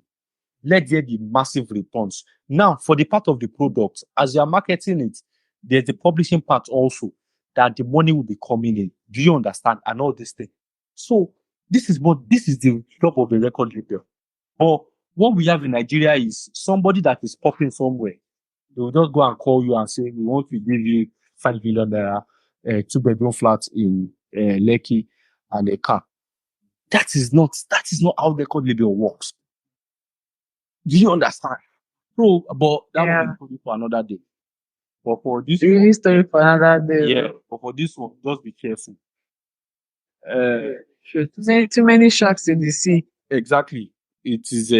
Let there be massive returns. Now, for the part of the product, as you are marketing it, there's the publishing part also that the money will be coming in. Do you understand? And all this thing. So this is the job of a record label. But what we have in Nigeria is somebody that is popping somewhere. They will just go and call you and say, we want to give you 5 million naira, two-bedroom flat in Lekki and a car. That is not how record label works. Do you understand? So, but that will be Yeah. for another day. But for this one, Really story for another day. yeah, but for this one, just be careful. Sure. Too many sharks in the sea. Exactly. It is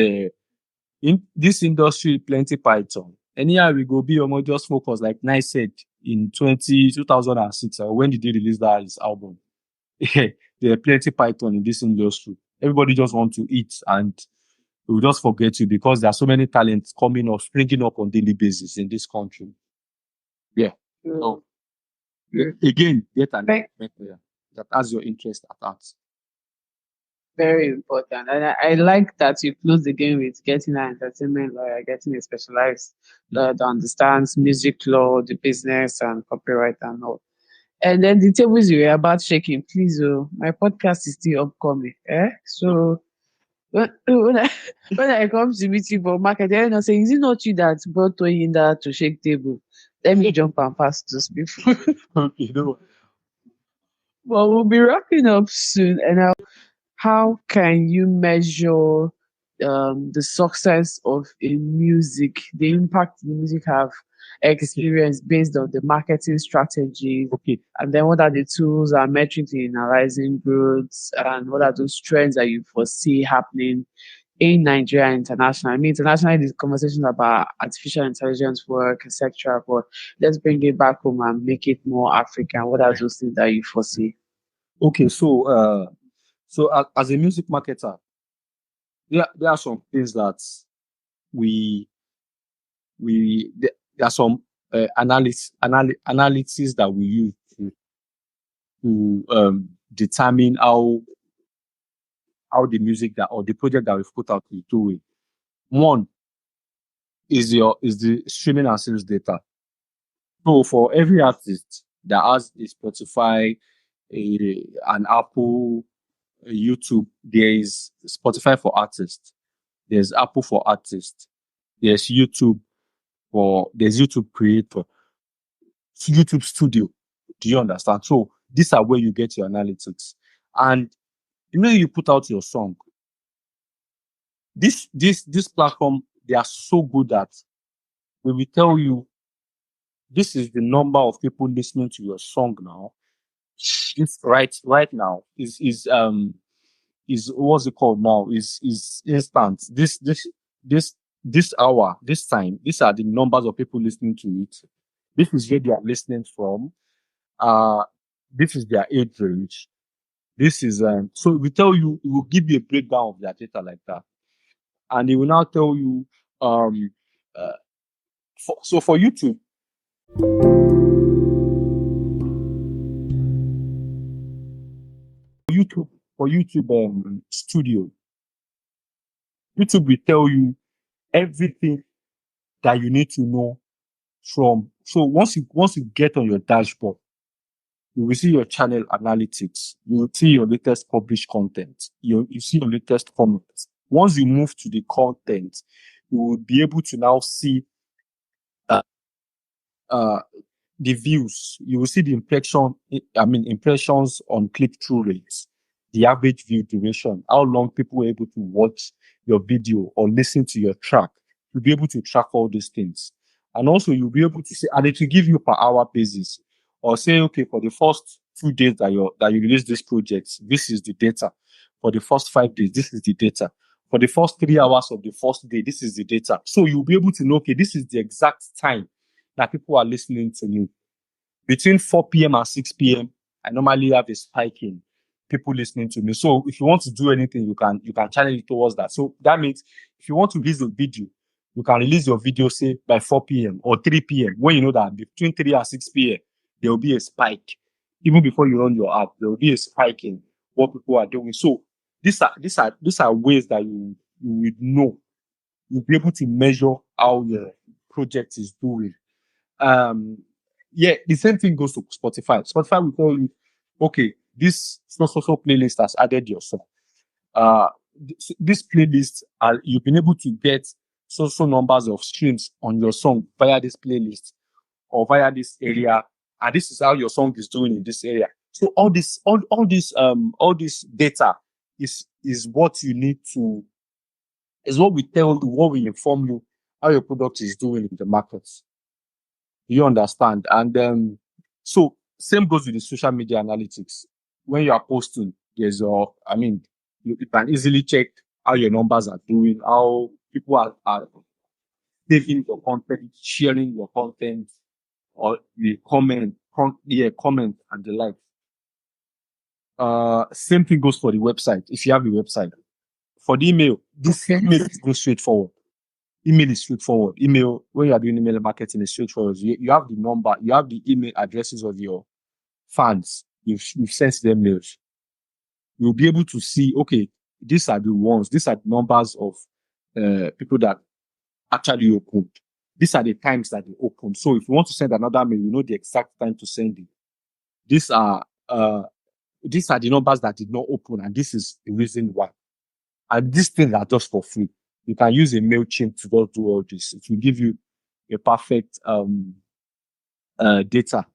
in this industry, plenty python. Anyhow, we go be almost just focus, like Nice said in 2006, or when did he release that his album? There are plenty python in this industry. Everybody just want to eat and we will just forget you because there are so many talents coming up, springing up on daily basis in this country. Yeah. So again, get an Thank mentor that has your interest at heart. Very important. And I like that you close the game with getting an entertainment lawyer, getting a specialized lawyer that understands music law, the business, and copyright and all. And then the tables you were about shaking, please, oh, my podcast is still upcoming. So when I when I come to meet you for market, they're not saying, is it not you that brought in that to shake table? Let me jump and pass those people. Okay, no. But we'll be wrapping up soon. And how can you measure the success of a music, the impact the music have experienced based on the marketing strategies, Okay. and then what are the tools and metrics in analyzing growth, and what are those trends that you foresee happening in Nigeria and international? I mean, internationally, there's conversations about artificial intelligence work, etc. But let's bring it back home and make it more African. What are those things that you foresee? Okay, so as a music marketer, there are some things that we there are some analysis that we use to determine how the music that or the project that we've put out is doing. One is the streaming and sales data. So for every artist that has a Spotify, an Apple, a YouTube, there is Spotify for artists, there's Apple for artists, there's YouTube Creator, YouTube Studio. Do you understand? So these are where you get your analytics. And you put out your song, this platform, they are so good that we will tell you this is the number of people listening to your song now. This right now is what's it called now? Is instant. This hour, this time, these are the numbers of people listening to it. This is where they are listening from. Uh this is their age range. This is so we tell you, it will give you a breakdown of their data like that. And it will now tell you uh so YouTube for YouTube studio, YouTube will tell you everything that you need to know from. So once you get on your dashboard, you will see your channel analytics. You will see your latest published content. You see your latest comments. Once you move to the content, you will be able to now see uh, uh, the views. You will see the impressions on click-through rates, the average view duration, how long people were able to watch your video or listen to your track. You'll be able to track all these things. And also you'll be able to say, and it will give you per hour basis. Or say, okay, for the first 2 days that you release this project, this is the data. For the first 5 days, this is the data. For the first 3 hours of the first day, this is the data. So you'll be able to know, okay, this is the exact time that people are listening to you. Between 4 p.m. and 6 p.m., I normally have a spike in people listening to me. So if you want to do anything, you can channel it towards that. So that means if you want to release a video, you can release your video, say, by 4 p.m. or 3 p.m. when you know that between 3 and 6 p.m., there will be a spike. Even before you run your app, there will be a spike in what people are doing. So these are ways that you would know. You'll be able to measure how your project is doing. um yeah, the same thing goes to Spotify. Spotify will tell you, okay, this so playlist has added your song. This playlist, you've been able to get so numbers of streams on your song via this playlist or via this area, and this is how your song is doing in this area. So all this data is what you need to, is what we tell you, what we inform you how your product is doing in the market. You understand? And so same goes with the social media analytics. When you are posting, you can easily check how your numbers are doing, how people are taking your content, sharing your content, or the comment and the like. Same thing goes for the website. If you have a website, for the email, this email is go straightforward. Email is straightforward. Email, when you are doing email marketing, is straightforward. You have the number, you have the email addresses of your fans. You've sent them mails. You'll be able to see, okay, these are the numbers of people that actually opened. These are the times that they opened. So if you want to send another mail, you know the exact time to send it. These are uh these are the numbers that did not open, and this is the reason why. And these things are just for free. You can use a MailChimp to go do all this. It will give you a perfect data.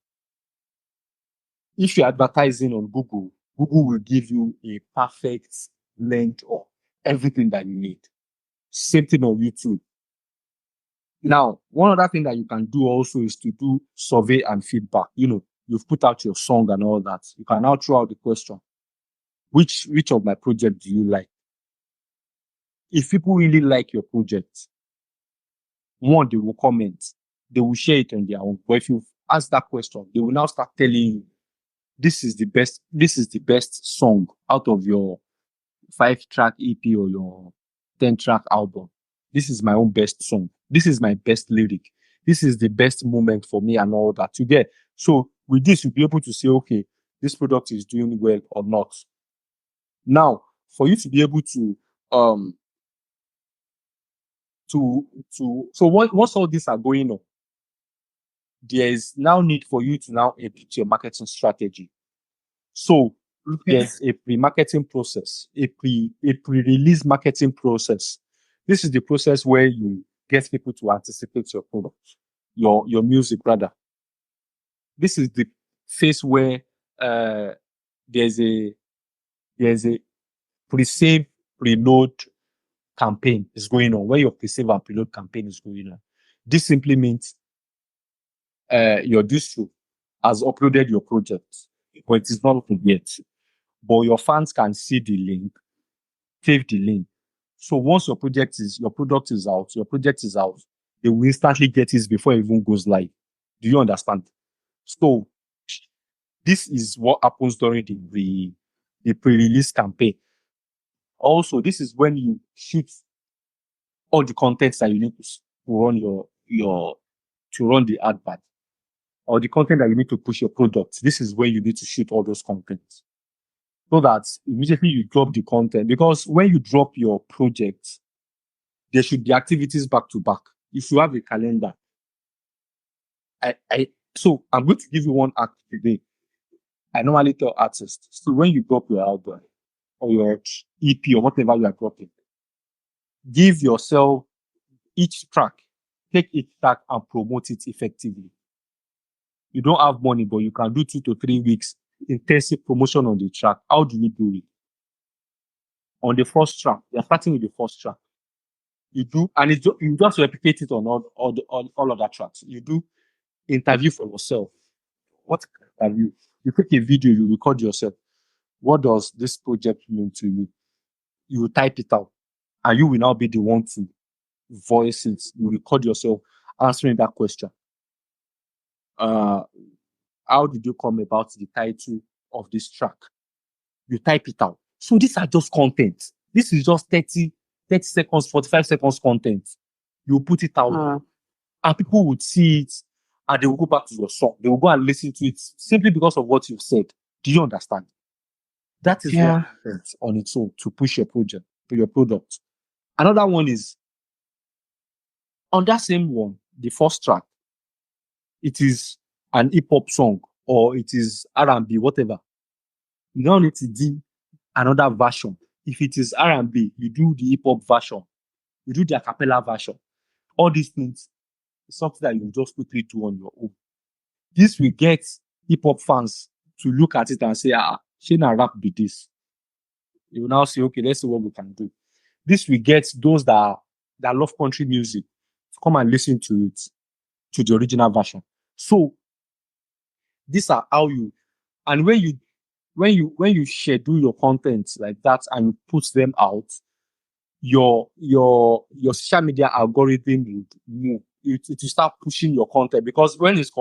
If you're advertising on Google, Google will give you a perfect length of everything that you need. Same thing on YouTube. Now, one other thing that you can do also is to do survey and feedback. You've put out your song and all that. You can now throw out the question, which of my project do you like? If people really like your project, one, they will comment, they will share it on their own. But if you ask that question, they will now start telling you, this is the best song out of your 5-track EP or your 10-track album. This is my own best song. This is my best lyric. This is the best moment for me and all that. You get? So with this, you'll be able to say, okay, this product is doing well or not. Now, for you to be able to um so once all these are going on, there is now need for you to now edit your marketing strategy. So there's a pre-marketing process, a pre-release marketing process. This is the process where you get people to anticipate your product, your music rather. This is the phase where uh, there's a there's a pre-save, preload campaign is going on, where your pre-save and preload campaign is going on. This simply means your distro has uploaded your project, but it is not open yet. But your fans can see the link, save the link. So once your product is out, they will instantly get it before it even goes live. Do you understand? So this is what happens during the pre-release campaign. Also, this is when you shoot all the contents that you need to run your to run the advert, or the content that you need to push your product. This is where you need to shoot all those contents, so that immediately you drop the content. Because when you drop your project, there should be activities back to back. If you have a calendar, so I'm going to give you one act today. I normally tell artists, so when you drop your album or your EP or whatever you are dropping, give yourself each track, take each track and promote it effectively. You don't have money, but you can do 2 to 3 weeks intensive promotion on the track. How do you do it? On the first track, you're starting with the first track. You do, and you just replicate it on all other tracks. You do interview for yourself. What interview? You take a video, you record yourself. What does this project mean to you? You will type it out, and you will now be the one to voice it. You record yourself answering that question. Uh, how did you come about the title of this track? You type it out. So these are just content. This is just 30 seconds, 45 seconds content. You put it out and people would see it and they will go back to your song. They will go and listen to it simply because of what you've said. Do you understand? That is one content on its own to push your project, to your product. Another one is on that same one, the first track, it is an hip hop song or it is R&B, whatever. You don't need to do another version. If it is R&B, you do the hip hop version. You do the a cappella version. All these things is something that you just quickly do on your own. This will get hip hop fans to look at it and say, Shana rap be this. You will now say, okay, let's see what we can do. This will get those that love country music to come and listen to it, to the original version. So these are how you, and when you schedule your content like that and you put them out, your social media algorithm would move. It will start pushing your content because when it's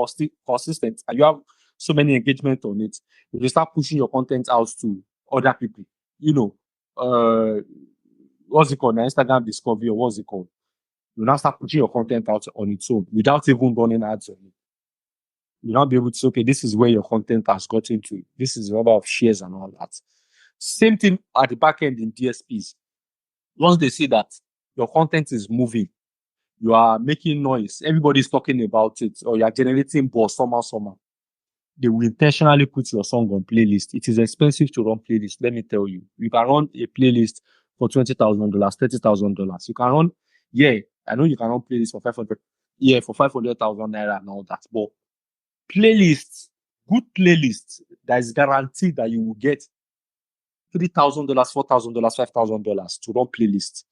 consistent and you have so many engagement on it, it will start pushing your content out to other people. You know, what's it called? Instagram discovery or what's it called? You now start pushing your content out on its own without even running ads on it. You'll not be able to say, okay, this is where your content has gotten to. This is the number of shares and all that. Same thing at the back end in DSPs. Once they see that your content is moving, you are making noise, everybody's talking about it, or you are generating buzz somehow, they will intentionally put your song on playlist. It is expensive to run playlist. Let me tell you, you can run a playlist for $20,000, $30,000. You can run, I know you can run playlist for 500, for 500,000 naira and all that. But playlists, good playlists, that is guaranteed that you will get $3,000, $4,000, $5,000 to run playlists,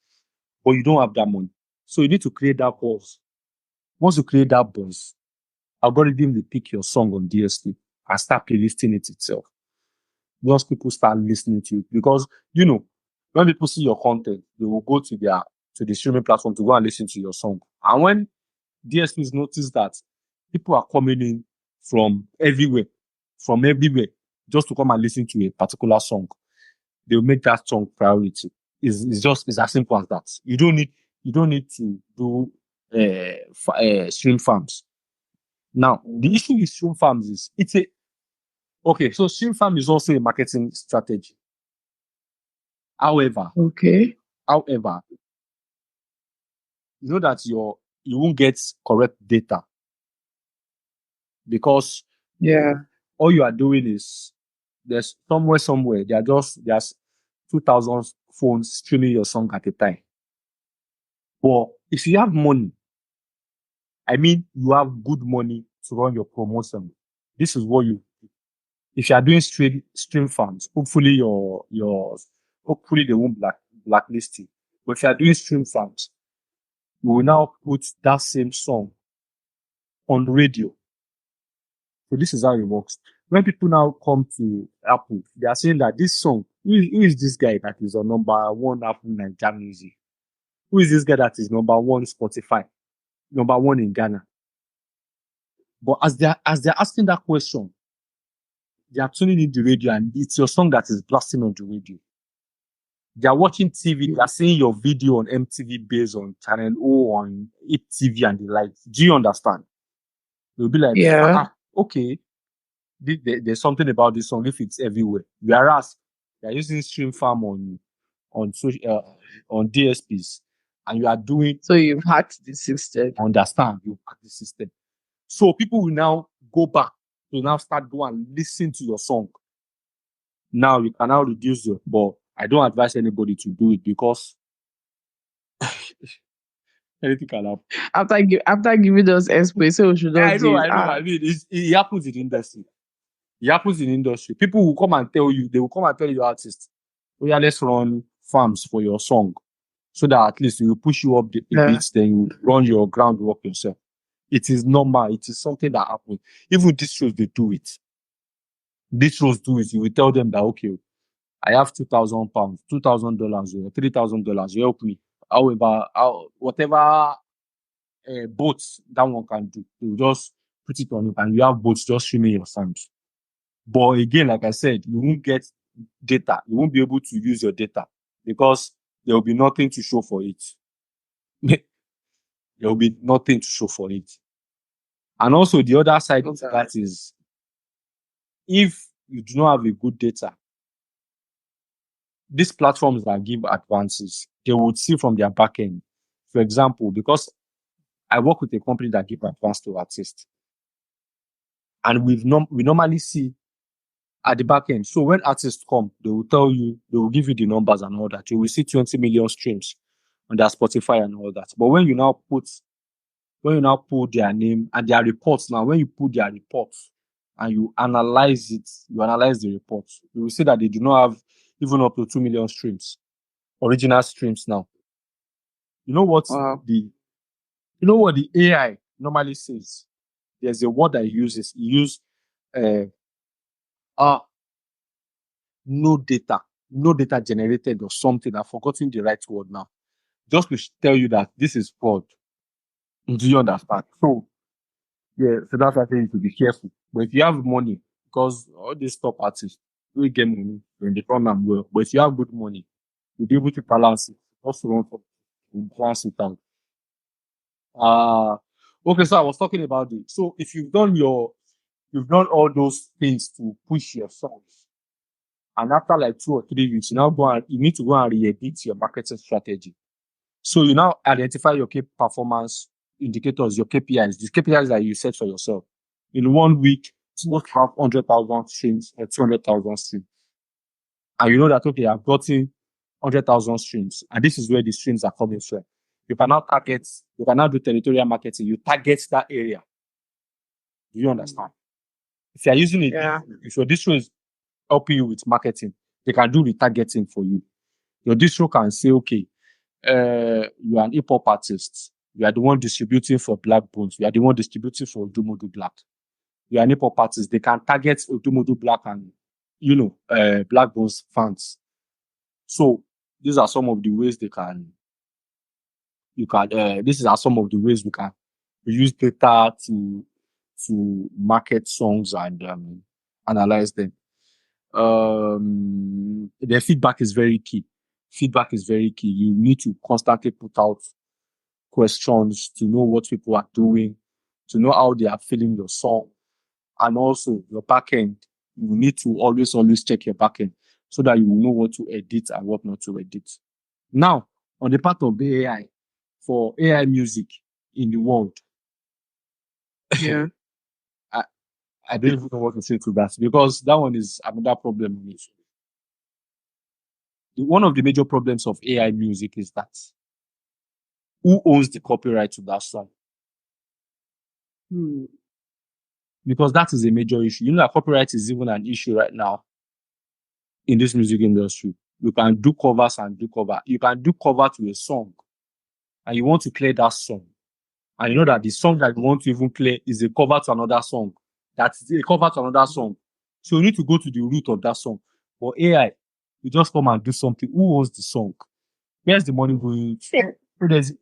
but you don't have that money. So you need to create that buzz. Once you create that buzz, algorithm will pick your song on DSP and start playlisting it itself. Once people start listening to it, because when people see your content, they will go to the streaming platform to go and listen to your song. And when DSPs notice that people are coming in from everywhere, just to come and listen to a particular song, they will make that song priority. It's as simple as that. You don't need to do stream farms. Now, the issue with stream farms is so stream farm is also a marketing strategy. However, you know that you won't get correct data because all you are doing is there's somewhere there's 2,000 phones streaming your song at a time. But if you have money, you have good money to run your promotion. This is what if you are doing stream farms, hopefully hopefully they won't blacklist you. But if you are doing stream farms, you will now put that same song on radio. So this is how it works. When people now come to Apple, they are saying that this song, who is this guy that is on number one Apple Nigeria Music? Who is this guy that is number one Spotify? Number one in Ghana? But as they're asking that question, they are tuning in the radio and it's your song that is blasting on the radio. They are watching TV, they are seeing your video on MTV based on Channel O, on TV and the like. Do you understand? They'll be like, okay, there's something about this song if it's everywhere. Whereas they're using stream farm on DSPs and you are doing. So you've hacked the system. Understand? You've hacked the system. So people will now go back to now start going and listen to your song. Now you can now reduce it, but I don't advise anybody to do it because anything can happen. After giving us explain, so we should not do. I mean, it happens in the industry. It happens in the industry. People will come and tell you, they will come and tell your artist, oh yeah, let's run farms for your song. so that at least you push you up a bit, then you run your groundwork yourself. It is normal. It is something that happens. Even these shows, they do it. These shows do it. You will tell them that, okay, I have £2,000, $2,000, or $3,000. You help me. However, whatever boats that one can do, you just put it on it, and you have boats just swimming your songs. But again, like I said, you won't get data. You won't be able to use your data because there will be nothing to show for it. There will be nothing to show for it. And also the other side of that is, if you do not have a good data, these platforms that give advances, they would see from their back end. For example, because I work with a company that give advance to artists, and we normally see at the back end. So when artists come, they will tell you, they will give you the numbers and all that. You will see 20 million streams on their Spotify and all that. But when you now put their name and their reports, now when you put their reports and you analyze it, you analyze the reports, you will see that they do not have even up to 2 million streams, original streams now. You know what the AI normally says? There's a word that he uses. He uses uh, no data generated or something. I've forgotten the right word now. Just to tell you that this is fraud. Do you understand? So yeah, so that's why I think you should be careful. But if you have money, because all these top artists will get money when they run them well. But if you have good money, you'll be able to balance it. Also run for balance it out. Uh okay, so I was talking about it. So if you've done all those things to push your songs, and after like 2 or 3 weeks, you need to go and re-edit your marketing strategy. So you now identify your key performance indicators, your KPIs, these KPIs that you set for yourself. In 1 week, it's supposed to have 100,000 streams or 200,000 streams. And you know that, okay, I've gotten 100,000 streams, and this is where the streams are coming from. You can now do territorial marketing. You target that area. Do you understand? If you are using it, if your distro is helping you with marketing, they can do retargeting for you. Your distro can say, okay, you are an hip hop artist. You are the one distributing for Black Bones. You are the one distributing for Odumodu Black. You are an hip hop artist. They can target Odumodu Black and, Black Bones fans. So these are some of the ways these are some of the ways we can use data to market songs and analyze them. Their feedback is very key. Feedback is very key. You need to constantly put out questions to know what people are doing, to know how they are feeling your song, and also your backend. You need to always check your backend so that you will know what to edit and what not to edit. Now, on the part of the AI, for AI music in the world, Yeah. I don't even know what to say to that, because that one is another problem. One of the major problems of AI music is that who owns the copyright to that song? Because that is a major issue. You know that copyright is even an issue right now in this music industry. You can do covers and do cover. You can do cover to a song and you want to play that song. And you know that the song that you want to even play is a cover to another song. That's a cover to another song. So you need to go to the root of that song. For AI, you just come and do something. Who owns the song? Where's the money going? So there's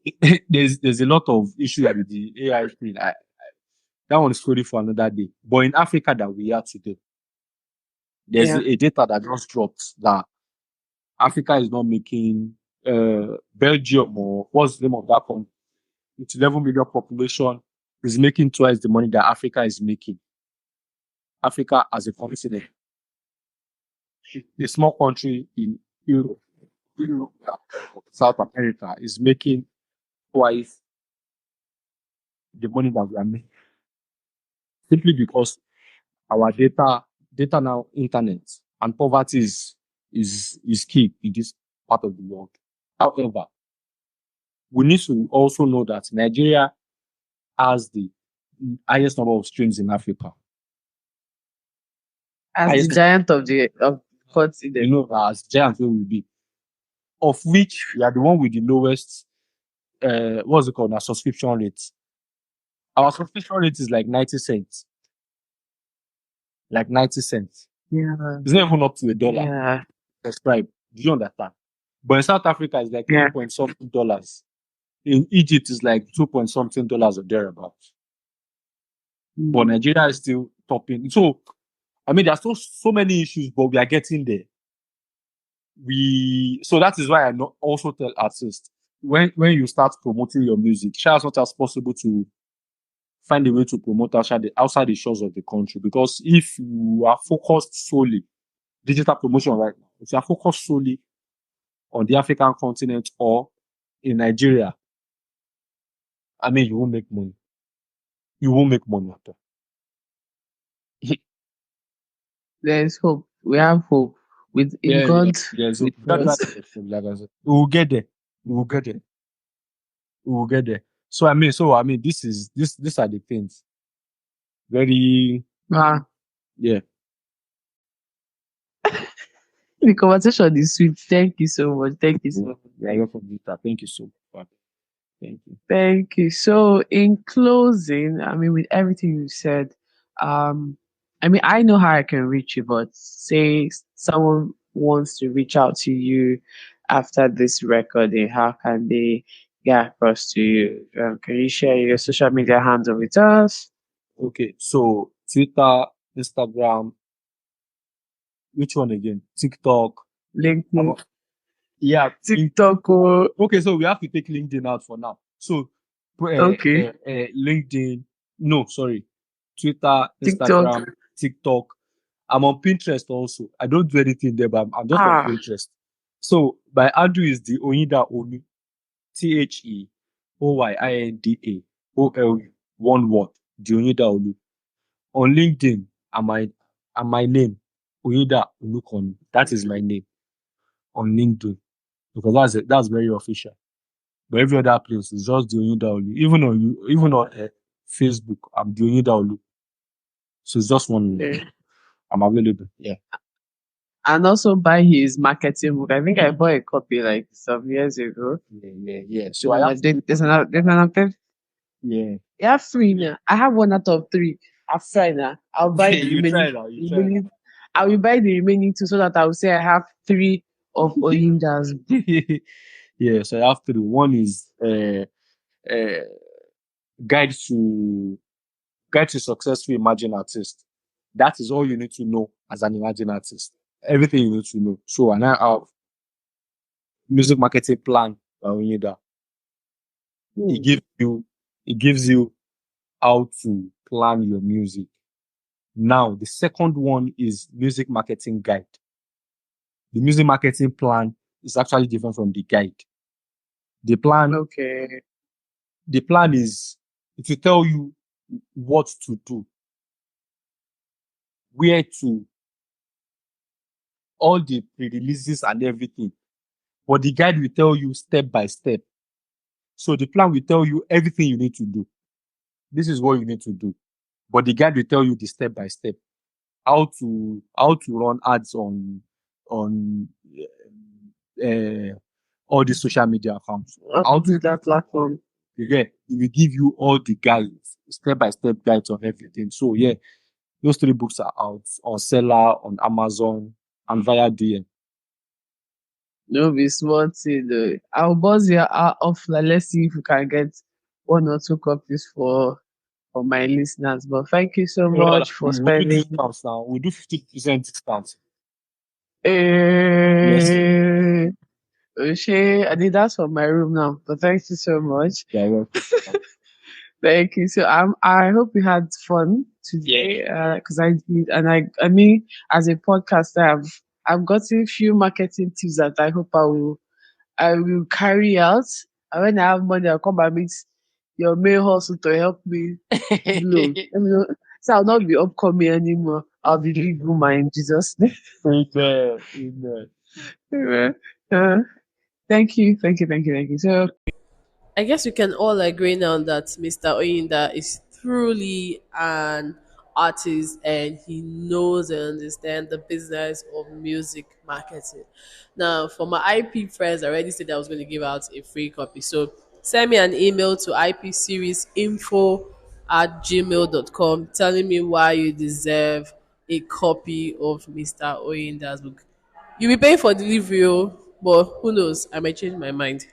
a lot of issues with the AI thing. That one is story for another day. But in Africa that we are today, there's a data that just dropped that Africa is not making Belgium, or what's the name of that country? It's 11 million population, is making twice the money that Africa is making. Africa as a continent, a small country in Europe, South America, is making twice the money that we are making, simply because our data now, internet, and poverty is key in this part of the world. However, we need to also know that Nigeria has the highest number of streams in Africa. As the giant of the continent. As giant we will be. of which we are the one with the lowest, what's it called, our subscription rate. Our subscription rate is like 90 cents. Like 90 cents. Yeah. It's not even up to $1 Yeah. subscribe. Do you understand? But in South Africa, it's like Yeah. 3 point something dollars. In Egypt, it's like 2 point something dollars or thereabouts. But Mm. Nigeria is still topping. So, I mean, there's so many issues, but we are getting there. So that is why I also tell artists, when you start promoting your music, try as much as possible to find a way to promote outside the shores of the country. Because if you are focused solely digital promotion right now, if you are focused solely on the African continent or in Nigeria, I mean, you won't make money. You won't make money at all. There's hope. We have hope. With in Yeah, yeah, God yeah. So we that's why trust. like I said, we will get there. We will get there. We will get there. So I mean, these are the things. Very, Ah, yeah. the conversation is sweet. Thank you so much. Thank you so Yeah, much. yeah, welcome, Vita. Thank you so much. Thank you. Thank you. So, in closing, I mean, with everything you said, um, I mean, I know how I can reach you, but say someone wants to reach out to you after this recording, how can they get across to you? Can you share your social media handle with us? Okay, so Twitter, Instagram, which one again? TikTok. LinkedIn, About, yeah, TikTok, oh, okay, so we have to take LinkedIn out for now. So, okay, LinkedIn, no, sorry, Twitter, TikTok. Instagram, TikTok. I'm on Pinterest also. I don't do anything there, but I'm just on Ah, Pinterest. So my handle is the Oyinda Olu, TheOyindaOlu, one word, the Oyinda Olu. On LinkedIn, and my name, Oyinda Olukonu. That is my name on LinkedIn because that's very official. But every other place is just the Oyinda Olu. Even on Facebook, I'm the Oyinda Olu. So it's just one name. yeah. I'm available. Yeah. And also buy his marketing book. I think I bought a copy like some years ago. Yeah, yeah, yeah. So There's I have, another. yeah. You have three now. I have one out of three. I've tried now. I'll buy the You try remaining. now. You try remaining I will buy the remaining two so that I will say I have three of Oyinda's. now. Yeah. So I have three. One is uh, guide to guide to successful emerging artist. That is all you need to know as an emerging artist. Everything you need to know. So and I have music marketing plan by Onyeda. It Hmm. gives you it gives you how to plan your music. Now the second one is music marketing guide. The music marketing plan is actually different from the guide. The plan Okay. the plan is to tell you what to do, where to, all the pre-releases and everything. But the guide will tell you step by step. So the plan will tell you everything you need to do. This is what you need to do. But the guide will tell you the step by step. How to run ads on uh, all the social media accounts. How to Use that platform. yeah, it will give you all the guides, step by step guides on everything. So yeah, those three books are out on Seller, on Amazon, and via DM. No be small thing though. I'll buzz your offline. Let's see if we can get one or two copies for my listeners. But thank you so much for We do spending. discounts now. We do 50% discounts. Yes. Eh, Oshe, I did that for my room now. But thank you so much. Yeah, welcome. Thank you. So I hope you had fun today. Because I did, and I mean, as a podcaster, I've gotten a few marketing tips that I hope I will carry out. And when I have money, I'll come and meet your main hustle to help me blow. Let me know. So I'll not be upcoming anymore. I'll be big woman in Jesus' name. Amen. Amen. Uh, thank you, thank you, thank you, thank you. So I guess we can all agree now that Mr. Oyinda is truly an artist and he knows and understands the business of music marketing. Now, for my IP friends, I already said I was going to give out a free copy. So send me an email to ipseriesinfo@gmail.com telling me why you deserve a copy of Mr. Oyinda's book. You'll be paying for delivery, oh, but who knows? I might change my mind.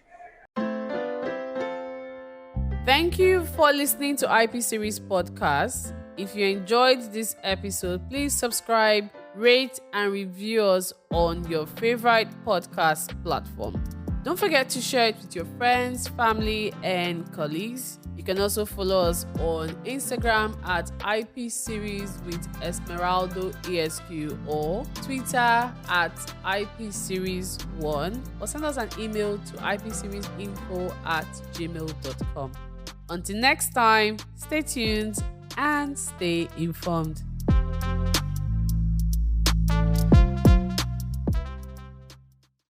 Thank you for listening to IP Series Podcast. If you enjoyed this episode, please subscribe, rate, and review us on your favorite podcast platform. Don't forget to share it with your friends, family, and colleagues. You can also follow us on Instagram at IP Series with Esmeraldo ESQ or Twitter at IP Series 1 or send us an email to ipseriesinfo@gmail.com. Until next time, stay tuned and stay informed.